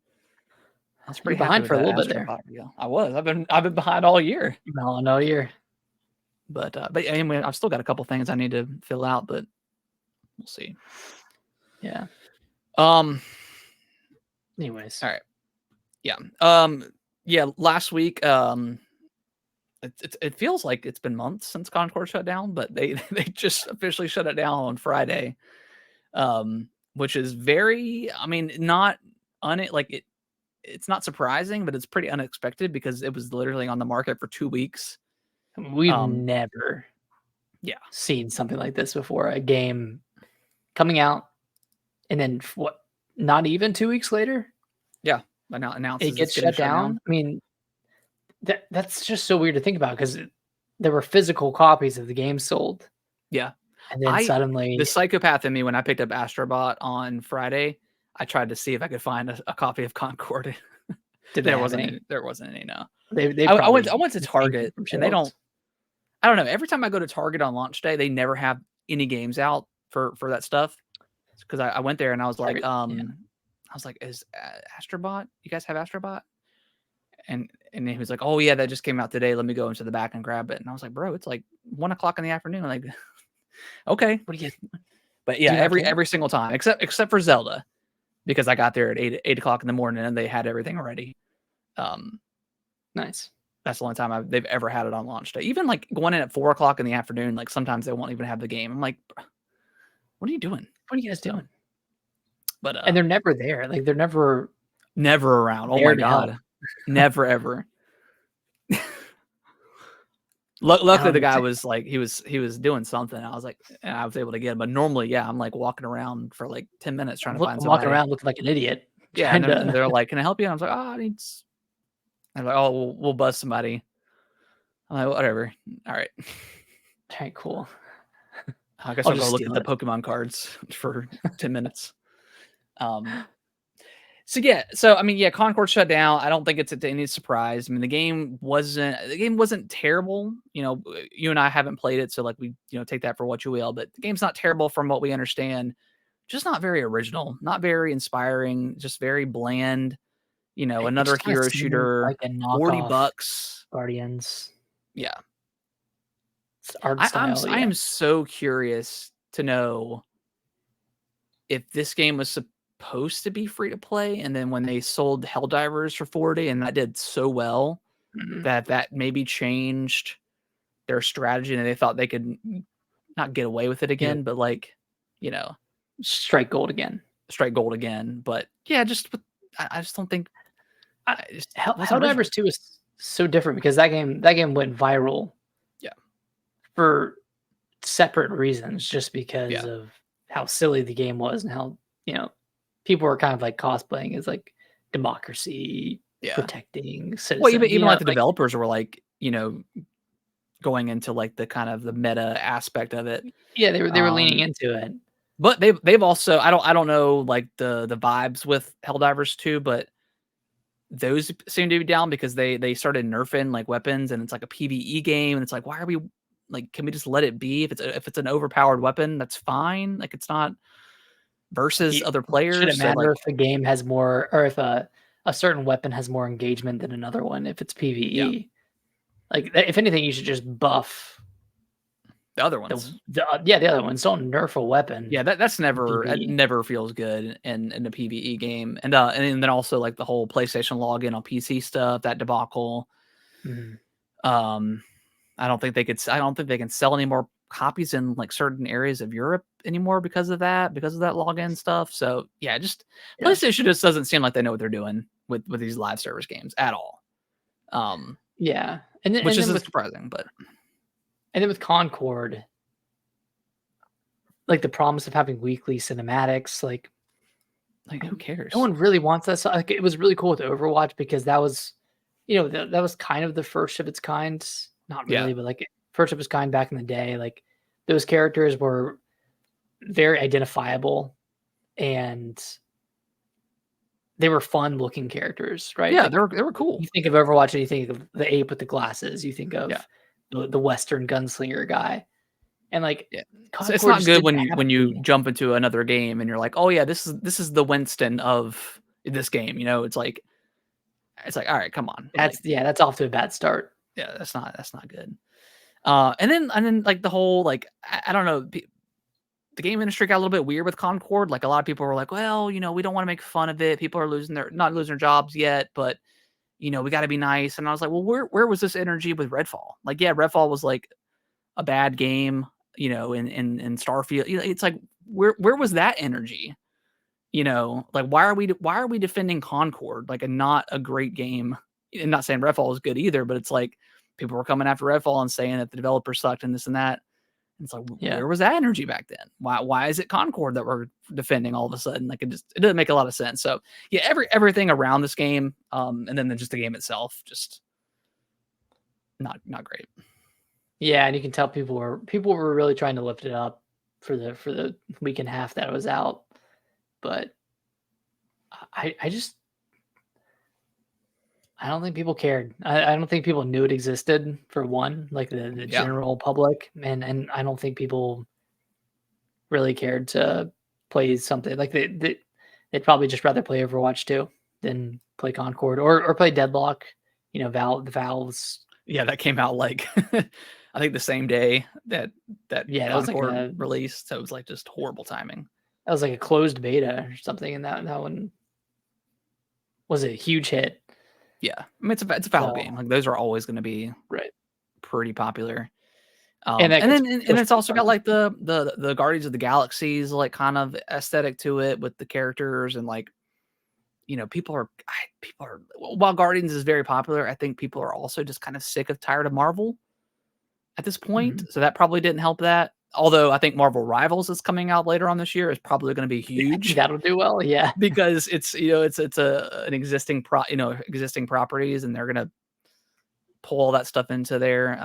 behind for a little bit there. I was. I've been behind all year. All year. But anyway, I've still got a couple things I need to fill out, but we'll see. Yeah. Anyways. All right. Yeah. Yeah. Last week, it feels like it's been months since Concord shut down, but they just officially shut it down on Friday, which is very. I mean, it's not surprising, but it's pretty unexpected because it was literally on the market for 2 weeks. We've never seen something like this before. A game coming out and then not even 2 weeks later? Yeah. Announces it gets shut down. I mean, that's just so weird to think about because there were physical copies of the game sold. Yeah. And then suddenly the psychopath in me, when I picked up Astro Bot on Friday, I tried to see if I could find a copy of Concord. There wasn't any. No. I went to Target and they don't. I don't know. Every time I go to Target on launch day, they never have any games out for that stuff. Because I went there and I was like, is Astro Bot? You guys have Astro Bot? And he was like, oh yeah, that just came out today. Let me go into the back and grab it. And I was like, bro, it's like 1 o'clock in the afternoon. Like, okay, what do you? But yeah, every single time, except for Zelda, because I got there at 8 o'clock in the morning and they had everything ready. Nice. That's the only time they've ever had it on launch day. Even like going in at 4 o'clock in the afternoon, like sometimes they won't even have the game. I'm like, what are you doing? What are you guys doing? But and they're never there. Like they're never around. Oh my god, never ever. Luckily, the guy was like he was doing something. I was like, and I was able to get him. But normally, yeah, I'm like walking around for like 10 minutes trying to find somebody. Walking around looking like an idiot. Yeah, and they're like, "Can I help you?" And I was like, "Oh, I need." I'm like, "Oh, we'll buzz somebody." I'm like, "Whatever." All right. Okay, cool. I guess I'll go look at the Pokemon cards for 10 minutes. So I mean, Concord shut down. I don't think it's any surprise. I mean, the game wasn't terrible. You know, you and I haven't played it, so like we take that for what you will. But the game's not terrible from what we understand. Just not very original, not very inspiring, just very bland. Another hero shooter, like $40. Guardians. Yeah. It's art style, I am so curious to know if this game was supposed to be free to play, and then when they sold Helldivers for 40 and that did so well that maybe changed their strategy and they thought they could not get away with it again, but like, strike gold again. But yeah, I just don't think Helldivers 2 is so different because that game went viral. Yeah. For separate reasons, just because Yeah. of how silly the game was and how, people were kind of like cosplaying as like democracy, Yeah. protecting citizens. Well, even like the developers were like, going into like the kind of the meta aspect of it. Yeah, they were leaning into it. But they've also I don't know like the vibes with Helldivers 2, but those seem to be down because they started nerfing like weapons and it's like a PvE game and it's like why are we like can we just let it be if it's an overpowered weapon that's fine like it's not versus other players. Should it So, matter like, if a game has more, or if a certain weapon has more engagement than another one? If it's PvE, Yeah. like if anything, you should just buff the other ones. the other ones. Don't nerf a weapon. Yeah, that's never it PvE. never feels good in a PvE game. And then also like the whole PlayStation login on PC stuff, that debacle. Mhm. I don't think they can sell any more copies in like certain areas of Europe anymore because of that login stuff. So yeah, PlayStation just doesn't seem like they know what they're doing with these live service games at all. Yeah, which isn't surprising, but and then with Concord, like the promise of having weekly cinematics, like who cares? no one really wants that. So, like, it was really cool with Overwatch because that was, that was kind of the first of its kind. Not really, but like first of its kind back in the day. Like those characters were very identifiable and they were fun looking characters, right? Yeah, like, they were cool. You think of Overwatch and you think of the ape with the glasses. You think of the Western gunslinger guy. And like, so it's not good when you jump into another game and you're like, oh yeah, this is the Winston of this game. It's like, all right, come on. That's off to a bad start. Yeah, that's not good. And then like the whole like I don't know, the game industry got a little bit weird with Concord. Like a lot of people were like, well, we don't want to make fun of it. People are not losing their jobs yet, but we got to be nice. And I was like, well, where was this energy with Redfall? Like, yeah, Redfall was like a bad game. In Starfield, it's like where was that energy? Like why are we defending Concord like not a great game? And not saying Redfall is good either, but it's like people were coming after Redfall and saying that the developer sucked and this and that. And it's like where was that energy back then? Why is it Concord that we're defending all of a sudden? Like it doesn't make a lot of sense. So yeah, everything around this game, and then just the game itself, just not great. Yeah, and you can tell people were really trying to lift it up for the week and a half that it was out, but I don't think people cared. I don't think people knew it existed, for one, like the general public, and I don't think people really cared to play something like they'd probably just rather play Overwatch 2 than play Concord or play Deadlock. Valve's. Yeah, that came out like I think the same day that that was like a released. So it was like just horrible timing. That was like a closed beta or something, and that one was a huge hit. Yeah, I mean it's a Valve game. Like those are always going to be pretty popular. And it's also got like the Guardians of the Galaxies like kind of aesthetic to it with the characters and like people are while Guardians is very popular, I think people are also just kind of tired of Marvel at this point. Mm-hmm. So that probably didn't help that. Although I think Marvel Rivals is coming out later on this year is probably going to be huge. That'll do well, yeah, because it's an existing existing properties, and they're going to pull all that stuff into there.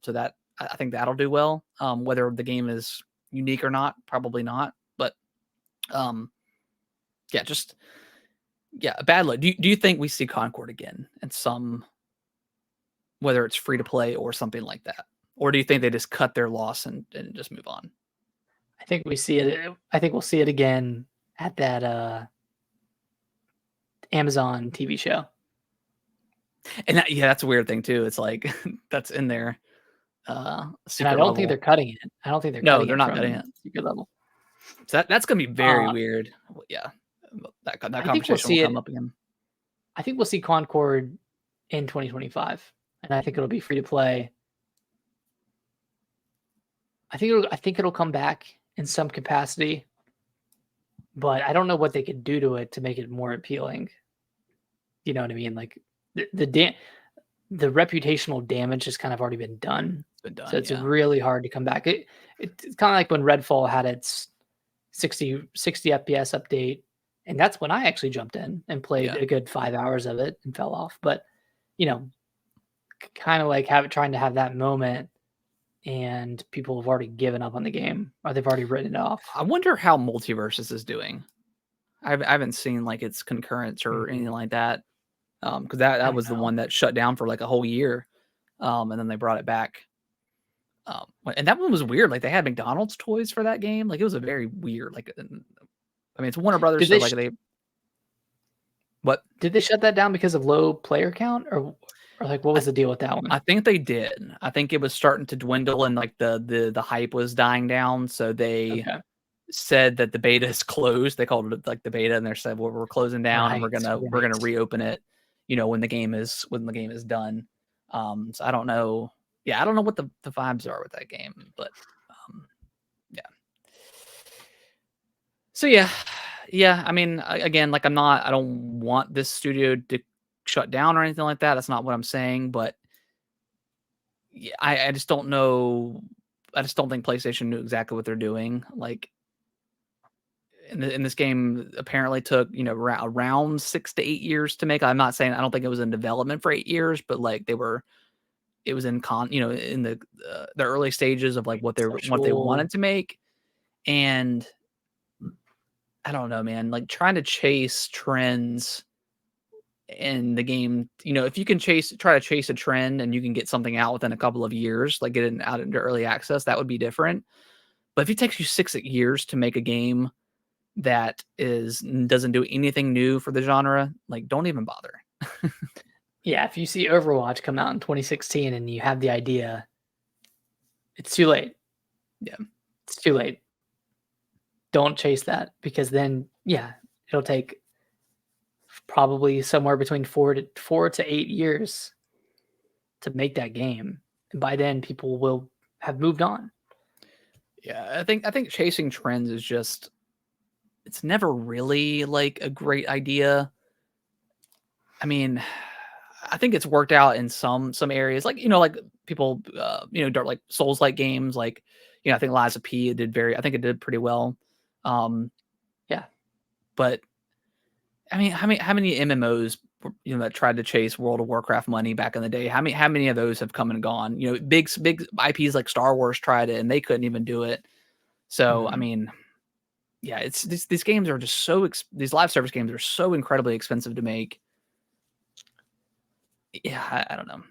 So that I think that'll do well. Whether the game is unique or not, probably not. But a bad look. Do you think we see Concord again in some, whether it's free to play or something like that? Or do you think they just cut their loss and just move on? I think we see it. I think we'll see it again at that Amazon TV show. And that's a weird thing too. It's like that's in there. And I don't think they're cutting it. I don't think they're no, they're not cutting it. Secret level. So that's gonna be very weird. Yeah, that conversation will come up again. I think we'll see Concord in 2025, and I think it'll be free to play. I think it'll come back in some capacity, but I don't know what they could do to it to make it more appealing. You know what I mean? Like the reputational damage has kind of already been done. It's been done. So it's Yeah. really hard to come back. It's kind of like when Redfall had its 60 FPS update, and that's when I actually jumped in and played Yeah. a good 5 hours of it and fell off. But kind of like trying to have that moment, and people have already given up on the game or they've already written it off. I wonder how Multiverses is doing. I haven't seen like its concurrents or anything like that. Because I that don't was the know. one that shut down for like a whole year. And then they brought it back. And that one was weird. Like they had McDonald's toys for that game. Like it was a very weird. Like, I mean, it's Warner Brothers, Did so they like they. What? did they shut that down because of low player count, or like what I, was the deal with that one? I think they did. I think it was starting to dwindle, and like the hype was dying down. So they Okay, said that the beta is closed. They called it like the beta, and they said, "Well, we're closing down, and right, we're gonna right. reopen it, when the game is done." So I don't know. Yeah, I don't know what the vibes are with that game, but yeah. So yeah. I mean, again, like I don't want this studio to shut down or anything like that. That's not what I'm saying, but yeah, I just don't know. I just don't think PlayStation knew exactly what they're doing. Like in this game, apparently took around 6 to 8 years to make. I'm not saying I don't think it was in development for 8 years, but like it was in in the early stages of like what they Conceptual. wanted to make. And I don't know, man, like trying to chase trends in the game, if you can try to chase a trend and you can get something out within a couple of years, like get it out into early access, that would be different. But if it takes you 6 years to make a game that doesn't do anything new for the genre, like don't even bother. Yeah, if you see Overwatch come out in 2016 and you have the idea, it's too late. Yeah. It's too late. Don't chase that, because then, yeah, it'll take probably somewhere between 4 to 8 years to make that game. And by then people will have moved on. Yeah, I think chasing trends is just it's never really like a great idea. I mean, I think it's worked out in some areas, like like people, like Souls like games, like I think Lies of P I think it did pretty well. Yeah. But I mean, how many MMOs that tried to chase World of Warcraft money back in the day? How many of those have come and gone? Big IPs like Star Wars tried it and they couldn't even do it. So I mean, yeah, it's these games are just these live service games are so incredibly expensive to make. Yeah, I don't know.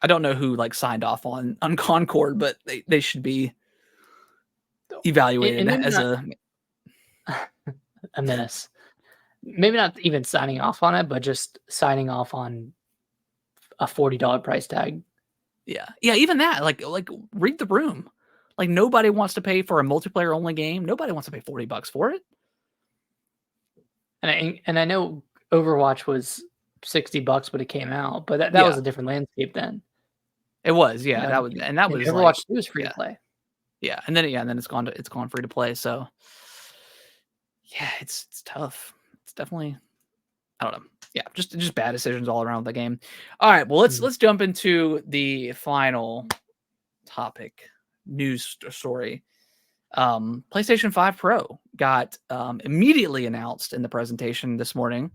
I don't know who like signed off on Concord, but they should be evaluated And maybe as not a menace. Maybe not even signing off on it, but just signing off on a $40 price tag. yeah. Even that, like read the room. Like nobody wants to pay for a multiplayer only game. Nobody wants to pay $40 for it. And I know Overwatch was $60 when it came out, but that Yeah, was a different landscape then. it was. You Yeah, know, that was and that and was like Overwatch 2 is free to yeah, play. yeah, and then it's gone free to play. So yeah, it's tough. It's definitely I don't know. Yeah, just bad decisions all around the game. All right, well let's jump into the final topic news story. PlayStation 5 Pro got immediately announced in the presentation this morning.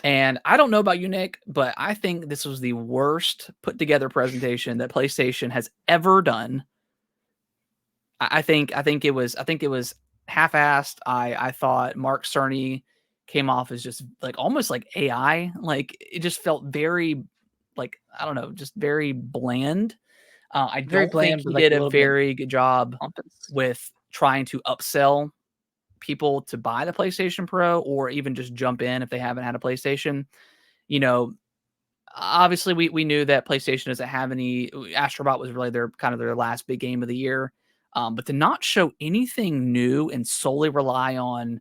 And I don't know about you, Nick, but I think this was the worst put together presentation that PlayStation has ever done. I think it was half-assed. I thought Mark Cerny came off as just like almost like AI. Like it just felt very like I don't know, just very bland. I Very don't think bland, he but like did a a little bit very good job pompous. with trying to upsell people to buy the PlayStation Pro or even just jump in if they haven't had a PlayStation. You know, obviously we knew that PlayStation doesn't have any. Astro Bot was really their last big game of the year. But to not show anything new and solely rely on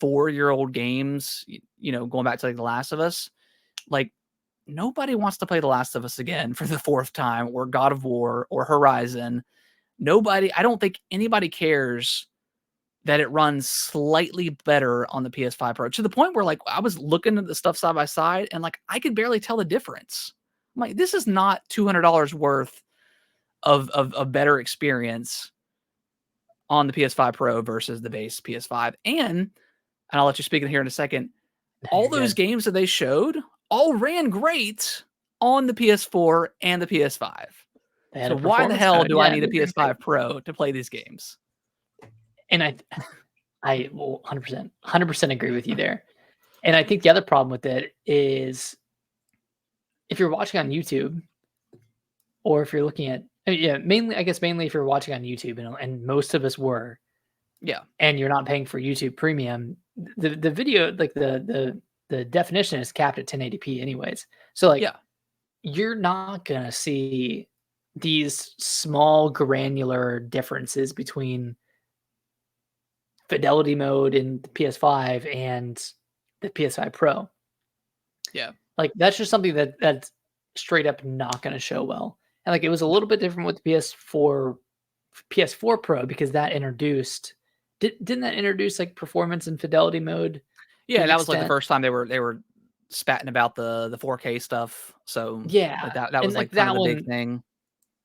4-year-old games, going back to like The Last of Us, like nobody wants to play The Last of Us again for the fourth time, or God of War or Horizon. I don't think anybody cares, that it runs slightly better on the PS5 Pro, to the point where like I was looking at the stuff side by side and like I could barely tell the difference. I'm like, this is not $200 worth of a better experience on the PS5 Pro versus the base PS5. And I'll let you speak in here in a second. All those games that they showed all ran great on the PS4 and the PS5. So why the hell do I need a PS5 Pro to play these games? And I will 100% agree with you there. And I think the other problem with it is if you're watching on YouTube, or if you're looking at, mainly if you're watching on YouTube, and most of us were, and you're not paying for YouTube Premium, the video, like the definition is capped at 1080p anyways. So like, you're not gonna see these small granular differences between fidelity mode in the PS5 and the PS5 Pro. Yeah. Like that's just something that's straight up not going to show well. And like it was a little bit different with the PS4 Pro because that introduced didn't that introduce like performance and fidelity mode? Yeah, that was like the first time they were spatting about the 4K stuff. So yeah, that was like kind of the big thing.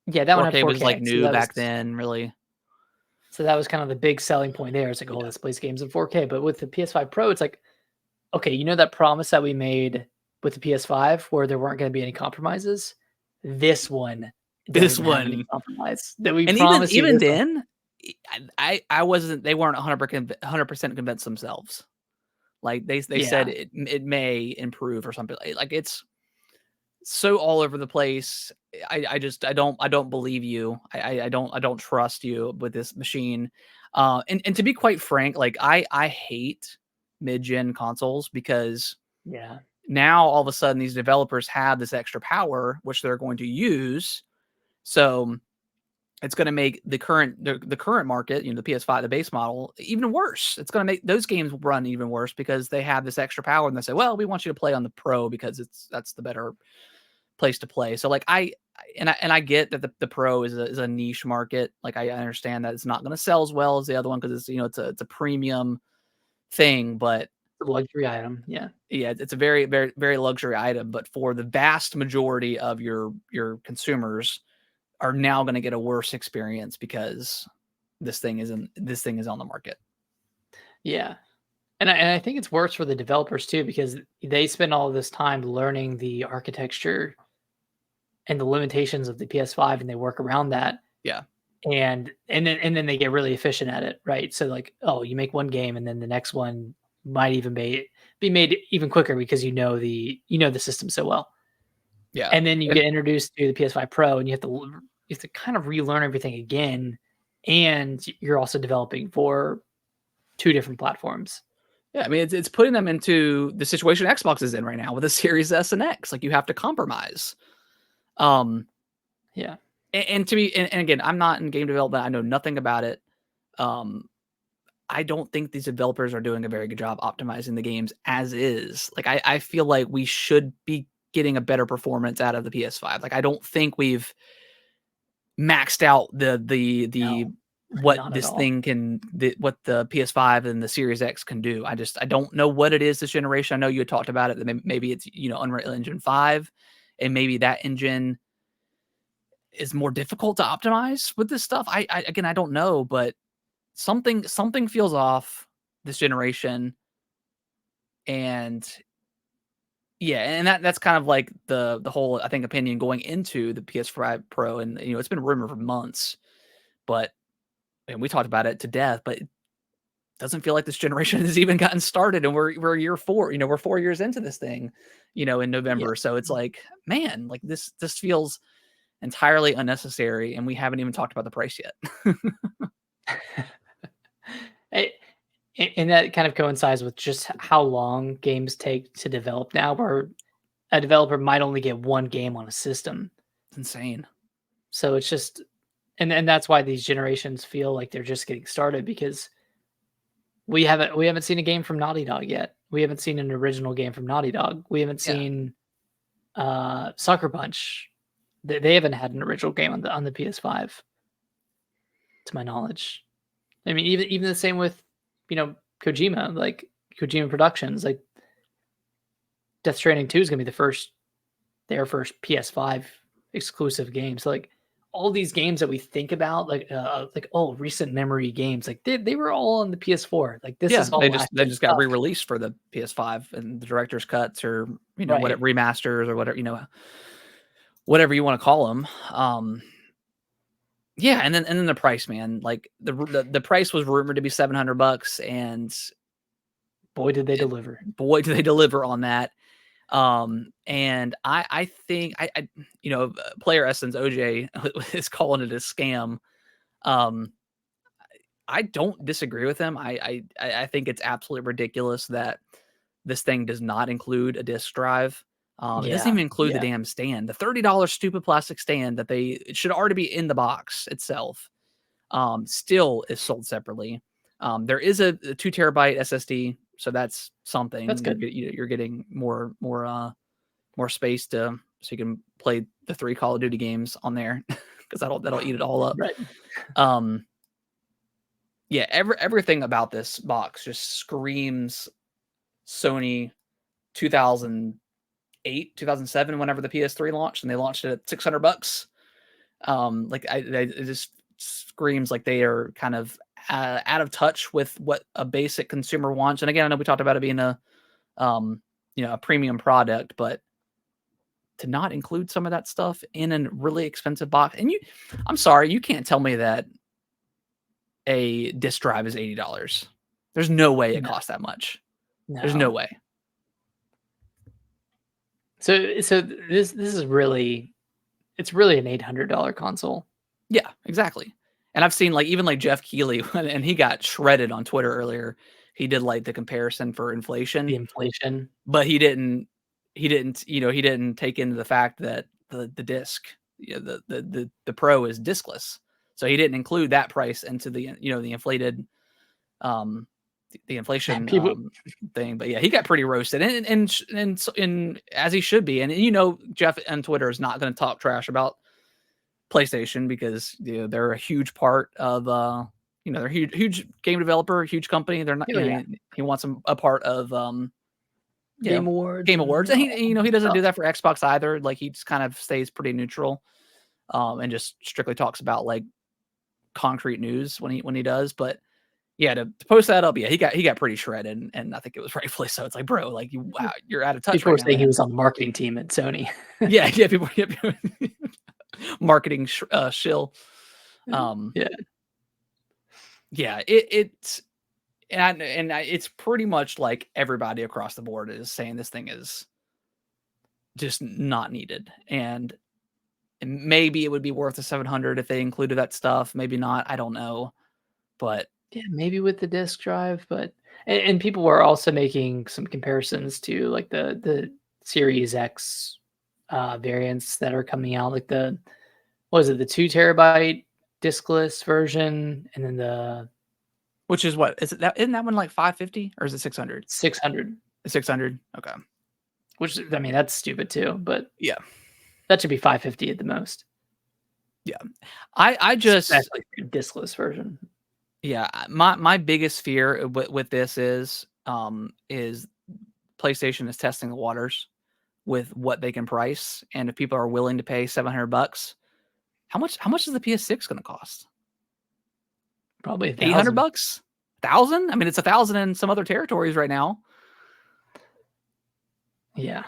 Yeah, that 4K was like new back then, really. So that was kind of the big selling point there. It's like, oh, this plays games in 4K. But with the PS5 Pro, it's like, okay, you know that promise that we made with the PS5 where there weren't going to be any compromises? This one have any compromise that we promised even then, I wasn't. They weren't 100% convinced themselves. Like they said it may improve or something. Like it's so all over the place. I don't believe you. I don't trust you with this machine. And to be quite frank, like I hate mid-gen consoles because now all of a sudden these developers have this extra power which they're going to use. So it's going to make the current market, the PS5, the base model, even worse. It's going to make those games run even worse because they have this extra power and they say, well, we want you to play on the Pro because that's the better place to play. So like I get that the Pro is a niche market. Like I understand that it's not going to sell as well as the other one because it's it's a premium thing, but a luxury item. Yeah, it's a very, very, very luxury item. But for the vast majority of your consumers, are now going to get a worse experience because this thing is on the market. Yeah. And I think it's worse for the developers too, because they spend all this time learning the architecture and the limitations of the PS5 and they work around that. Yeah. And then they get really efficient at it, right? So like, oh, you make one game and then the next one might even be made even quicker because you know the system so well. Yeah. And then you get introduced to the PS5 Pro and you have to kind of relearn everything again. And you're also developing for two different platforms. Yeah, I mean, it's putting them into the situation Xbox is in right now with the Series S and X. Like you have to compromise. Yeah. And to me, and again, I'm not in game development. I know nothing about it. I don't think these developers are doing a very good job optimizing the games as is. Like I feel like we should be getting a better performance out of the PS5. Like I don't think we've maxed out what this thing can, what the PS5 and the Series X can do. I don't know what it is this generation. I know you had talked about it. Maybe it's, Unreal Engine 5, and maybe that engine is more difficult to optimize with this stuff. I don't know, but something feels off this generation. And and that's kind of like the whole, I think, opinion going into the PS5 Pro. And, it's been rumored for months, and we talked about it to death, but it doesn't feel like this generation has even gotten started. And we're year 4, we're 4 years into this thing, in November. So it's like, man, like this feels entirely unnecessary. And we haven't even talked about the price yet. And that kind of coincides with just how long games take to develop now, where a developer might only get one game on a system. It's insane. So it's just, and that's why these generations feel like they're just getting started, because we haven't seen a game from Naughty Dog yet. We haven't seen an original game from Naughty Dog. We haven't seen Sucker Punch. They haven't had an original game on the PS5, to my knowledge. I mean, even the same with Kojima, like Kojima Productions, like Death Stranding 2 is gonna be their first PS5 exclusive game. So like all these games that we think about, like recent memory games, like they were all on the PS4. Like this is all they just got re-released for the PS5 and the director's cuts or whatever remasters or whatever whatever you want to call them. Yeah, and then the price, man. Like the price was rumored to be $700, and boy did they deliver. Boy did they deliver on that. And I think I Player Essence OJ is calling it a scam. I don't disagree with him. I think it's absolutely ridiculous that this thing does not include a disk drive. It doesn't even include the damn stand. The $30 stupid plastic stand that it should already be in the box itself. Still is sold separately. There is a 2 terabyte SSD, so that's something. That's good. You're getting more space so you can play the 3 Call of Duty games on there because that'll eat it all up. Right. Yeah, everything about this box just screams Sony 2008, 2007, whenever the PS3 launched, and they launched it at $600. It just screams like they are kind of out of touch with what a basic consumer wants. And again, I know we talked about it being a premium product, but to not include some of that stuff in a really expensive box, and I'm sorry, you can't tell me that a disk drive is $80. There's no way it costs that much. No. There's no way. So this is really, it's really an $800 console. Yeah, exactly. And I've seen even Jeff Keighley, and he got shredded on Twitter earlier. He did the comparison for inflation. The inflation. But he didn't take into the fact that the disc, the Pro is diskless. So he didn't include that price into the inflated the inflation thing. But yeah, he got pretty roasted, and as he should be. And Jeff on Twitter is not going to talk trash about PlayStation because they're a huge part of they're a huge game developer, huge company. They're not he wants them a part of Game Awards. And he doesn't do that for Xbox either. He just kind of stays pretty neutral and just strictly talks about concrete news when he does. But yeah, to post that up, he got pretty shredded, and I think it was rightfully so. It's bro, wow, you're out of touch. People were saying he was on the marketing team at Sony. yeah, people marketing shill. It's pretty much everybody across the board is saying this thing is just not needed, and maybe it would be worth the $700 if they included that stuff. Maybe not. I don't know, but yeah, maybe with the disk drive. But and people were also making some comparisons to the Series X variants that are coming out, the 2 terabyte diskless version, and then which is what is it? Isn't that one $550 or is it $600? $600. $600. Okay. Which that's stupid too, but yeah, that should be $550 at the most. Yeah, I just diskless version. Yeah, my biggest fear with this is PlayStation is testing the waters with what they can price, and if people are willing to pay $700, how much is the PS6 going to cost? Probably $800, $1,000. It's $1,000 in some other territories right now. Yeah,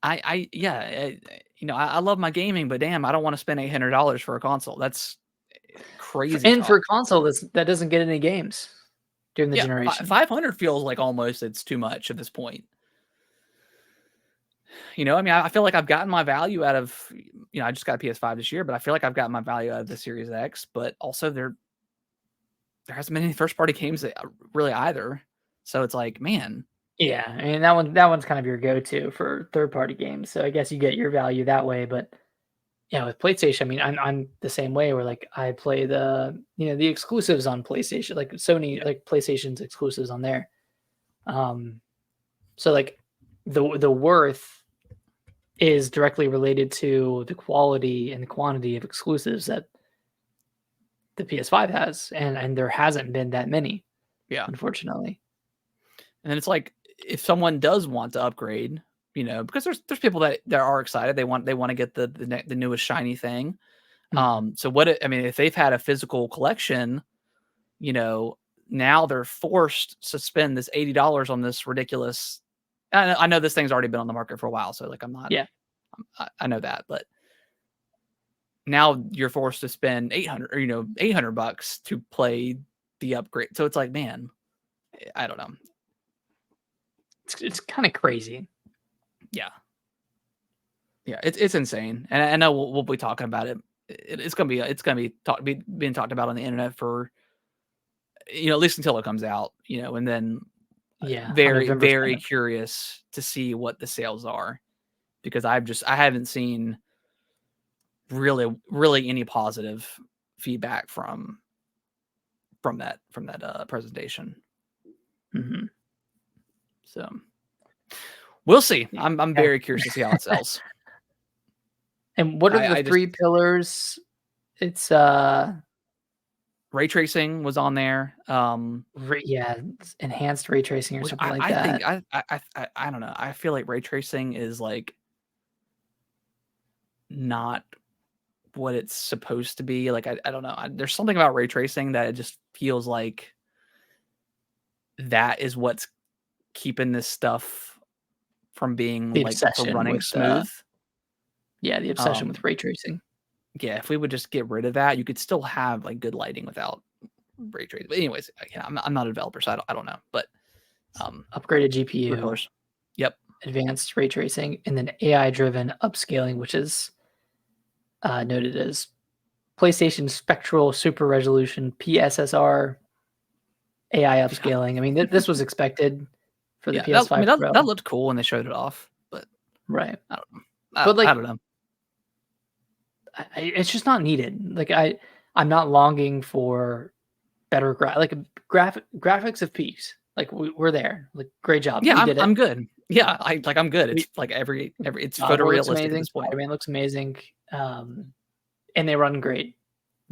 I love my gaming, but damn, I don't want to spend $800 for a console. That's crazy. And for a console that doesn't get any games during the generation. $500 feels almost it's too much at this point. I feel like I've gotten my value out of, I just got a PS5 this year, but I feel like I've gotten my value out of the Series X, but also there hasn't been any first party games really either. So it's man. Yeah. That one's kind of your go-to for third party games. So I guess you get your value that way, but yeah, with PlayStation, I'm the same way where I play the exclusives on PlayStation, Sony, PlayStation's exclusives on there. So the worth is directly related to the quality and the quantity of exclusives that the PS5 has, and there hasn't been that many. Yeah. unfortunately. And then it's like, if someone does want to upgrade, because there's people that are excited, they want to get the newest shiny thing. So if they've had a physical collection, now they're forced to spend this $80 on this ridiculous. I know this thing's already been on the market for a while, so like I'm not. Yeah. I know that, but now you're forced to spend $800 to play the upgrade. So it's like, man, I don't know. It's kind of crazy. Yeah. Yeah, it's insane, and I know we'll be talking about it. It's gonna be being talked about on the internet for at least until it comes out, and then Yeah, on very November very 7th. curious to see what the sales are, because I haven't seen really any positive feedback from that presentation. Mm-hmm. So we'll see. I'm very curious to see how it sells. And what are the three pillars? It's ray tracing was on there. Enhanced ray tracing or something like that. Think I don't know. I feel like ray tracing is like not what it's supposed to be. Like I don't know. There's something about ray tracing that it just feels like that is what's keeping this stuff from being from running smooth. The obsession with ray tracing. Yeah, if we would just get rid of that, you could still have like good lighting without ray tracing. But anyways, I'm not a developer, so I don't know. But upgraded GPU, yep, advanced ray tracing, and then AI-driven upscaling, which is noted as PlayStation Spectral Super Resolution PSSR AI upscaling. I mean, this was expected for the PS5 Pro. That looked cool when they showed it off, but right. I don't know. I don't know. It's just not needed. Like I'm not longing for better graphics of peaks. Like we're there. Like great job. Yeah, I'm good. Yeah, I'm good. It's like every it's photorealistic at this point. Spider-Man looks amazing. And they run great.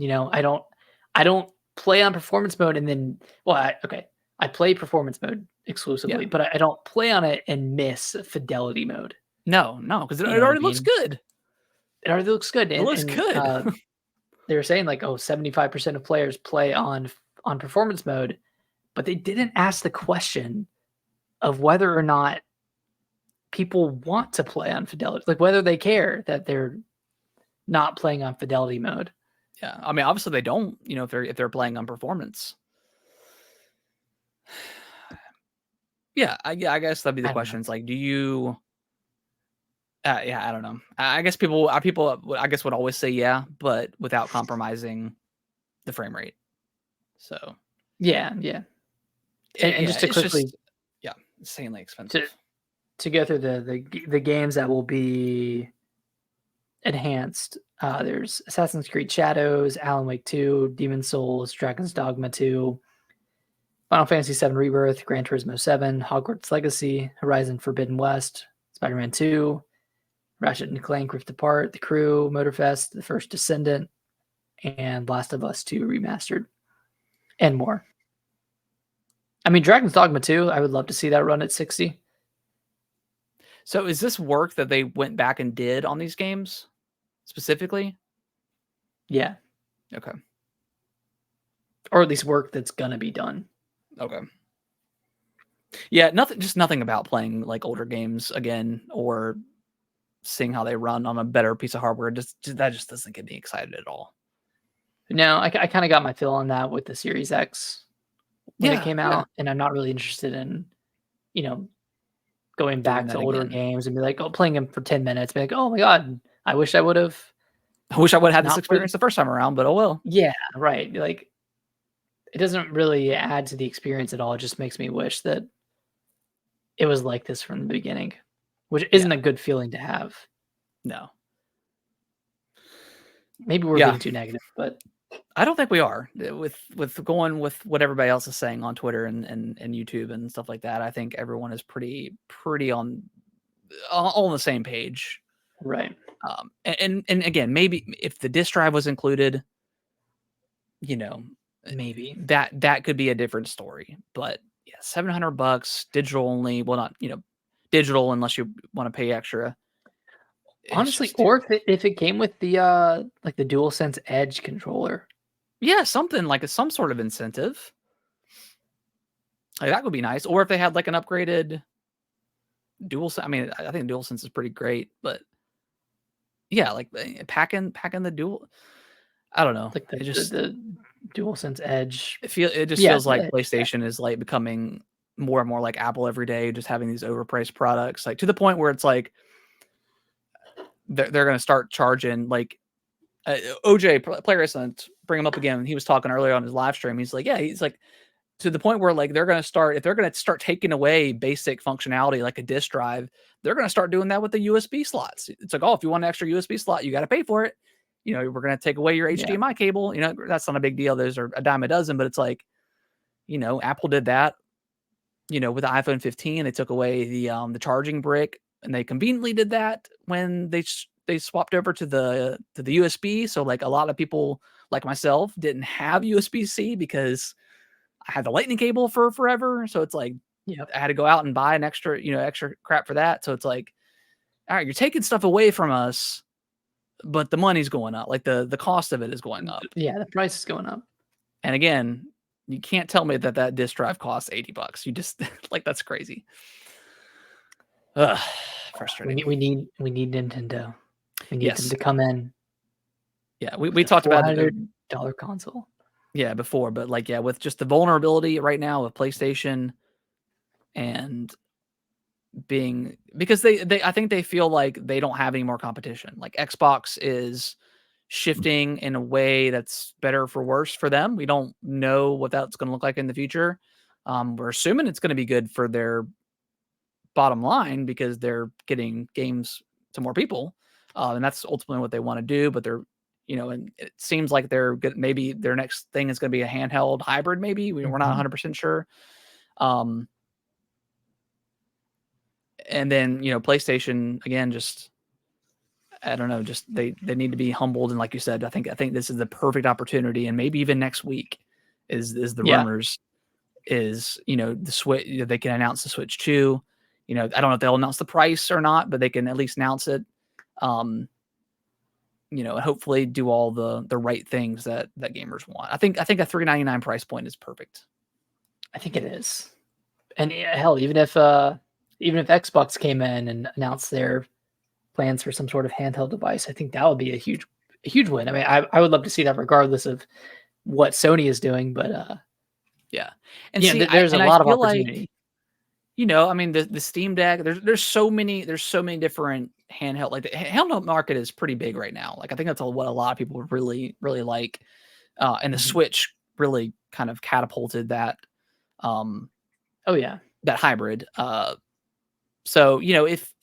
I don't play on performance mode and then I play performance mode exclusively, but I don't play on it and miss fidelity mode. No, because it already looks good. It already looks good. It looks good. They were saying like, 75% of players play on performance mode, but they didn't ask the question of whether or not people want to play on fidelity, like whether they care that they're not playing on fidelity mode. Yeah, I mean, obviously they don't. If they're playing on performance. Yeah, I guess that'd be the question. It's like, do you? I don't know. I guess people would always say yeah, but without compromising the frame rate. So yeah. And just to quickly, insanely expensive. To go through the games that will be enhanced. There's Assassin's Creed Shadows, Alan Wake 2, Demon's Souls, Dragon's Dogma 2, Final Fantasy VII Rebirth, Gran Turismo 7, Hogwarts Legacy, Horizon Forbidden West, Spider-Man 2, Ratchet & Clank Rift Apart, The Crew, Motorfest, The First Descendant, and Last of Us 2 Remastered, and more. I mean, Dragon's Dogma 2, I would love to see that run at 60. So is this work that they went back and did on these games specifically? Yeah. Okay. Or at least work that's going to be done. Okay. Yeah, nothing about playing like older games again or seeing how they run on a better piece of hardware. That just doesn't get me excited at all. No, I kind of got my fill on that with the Series X when it came out, and I'm not really interested in, going back to older games and be like, playing them for 10 minutes, be like, oh my god, I wish I would have. I wish I would have had this experience the first time around, but oh well. Yeah, right. Like, it doesn't really add to the experience at all. It just makes me wish that it was like this from the beginning, which isn't a good feeling to have. No. Maybe we're being too negative, but I don't think we are. With going with what everybody else is saying on Twitter and YouTube and stuff like that. I think everyone is pretty on all on the same page. Right. And again, maybe if the disk drive was included, maybe that could be a different story. But yeah, $700 digital only. Well, not digital unless you want to pay extra. Honestly, or if it came with the like the DualSense Edge controller. Yeah, something like some sort of incentive. Like that would be nice. Or if they had like an upgraded DualSense. I mean, I think DualSense is pretty great, but yeah, like packing the dual. I don't know. Like It just the DualSense Edge. it feels like PlayStation is like becoming more and more like Apple every day, just having these overpriced products, like to the point where it's like they're going to start charging like OJ Player Excellence, bring him up again. He was talking earlier on his live stream. He's like, yeah, he's like to the point where like they're going to start, if they're going to start taking away basic functionality like a disk drive, they're going to start doing that with the USB slots. It's like, oh, if you want an extra USB slot, you got to pay for it. We're going to take away your HDMI cable. That's not a big deal. Those are a dime a dozen, but it's like, Apple did that, with the iPhone 15, they took away the charging brick, and they conveniently did that when they swapped over to the USB. So like a lot of people like myself didn't have USB-C because I had the lightning cable for forever. So it's like, I had to go out and buy an extra crap for that. So it's like, all right, you're taking stuff away from us, but the money's going up. Like the cost of it is going up. Yeah, the price is going up. And again, you can't tell me that disk drive costs $80. You just like, that's crazy. Ugh, frustrating. We need Nintendo. We need them to come in. Yeah, we talked about $400 console. Yeah, before, but like, yeah, with just the vulnerability right now of PlayStation and being, because I think they feel like they don't have any more competition. Like Xbox is shifting in a way that's better for worse for them. We don't know what that's going to look like in the future. We're assuming it's going to be good for their bottom line because they're getting games to more people. And that's ultimately what they want to do, but they're, and it seems like they're good. Maybe their next thing is going to be a handheld hybrid. Maybe we're not 100% sure. And then, PlayStation again, just, I don't know, just they need to be humbled. And like you said, I think this is the perfect opportunity. And maybe even next week is the rumors is, the Switch, they can announce the Switch 2. I don't know if they'll announce the price or not, but they can at least announce it. And hopefully do all the right things that gamers want. I think a $399 price point is perfect. I think it is. And hell, even if Xbox came in and announced their plans for some sort of handheld device, I think that would be a huge win. I mean, I would love to see that regardless of what Sony is doing, but yeah. And there's a lot of opportunity. I mean, the Steam Deck, there's so many different handheld, like the handheld market is pretty big right now. Like I think that's what a lot of people really, really like. And the Switch really kind of catapulted that. That hybrid. So, if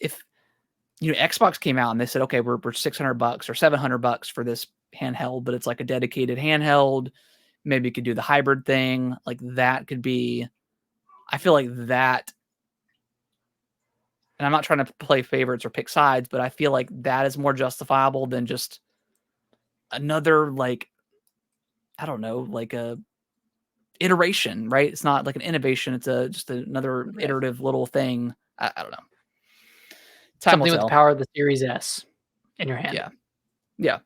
Xbox came out and they said, okay, we're $600 or $700 for this handheld, but it's like a dedicated handheld, maybe you could do the hybrid thing. Like that could be, I feel like that, and I'm not trying to play favorites or pick sides, but I feel like that is more justifiable than just another, like, I don't know, like a iteration, right? It's not like an innovation. It's just another iterative little thing. I don't know. Something with the power of the Series S in your hand. Yeah.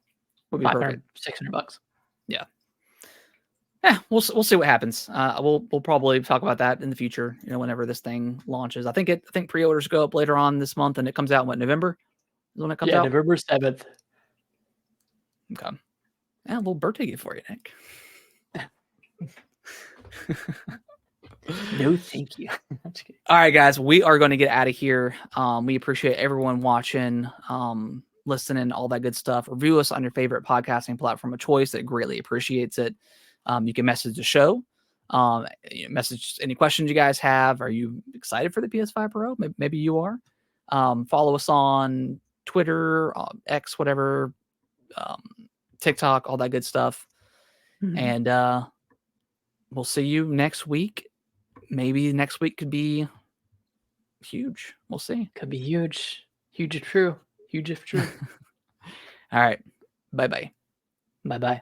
Would be perfect. $600. Yeah. Yeah, we'll see what happens. We'll probably talk about that in the future. Whenever this thing launches. I think pre-orders go up later on this month, and it comes out November is when it comes out. November 7th. Okay. Yeah, a little birthday gift for you, Nick. No, thank you. All right, guys, we are going to get out of here. We appreciate everyone watching, listening, all that good stuff. Review us on your favorite podcasting platform of choice. It greatly appreciates it. You can message the show, message any questions you guys have. Are you excited for the PS5 Pro? Maybe you are. Follow us on Twitter, X, whatever, TikTok, all that good stuff. And we'll see you next week. Maybe next week could be huge. We'll see. Could be huge. Huge if true. Huge if true. All right. Bye-bye. Bye-bye.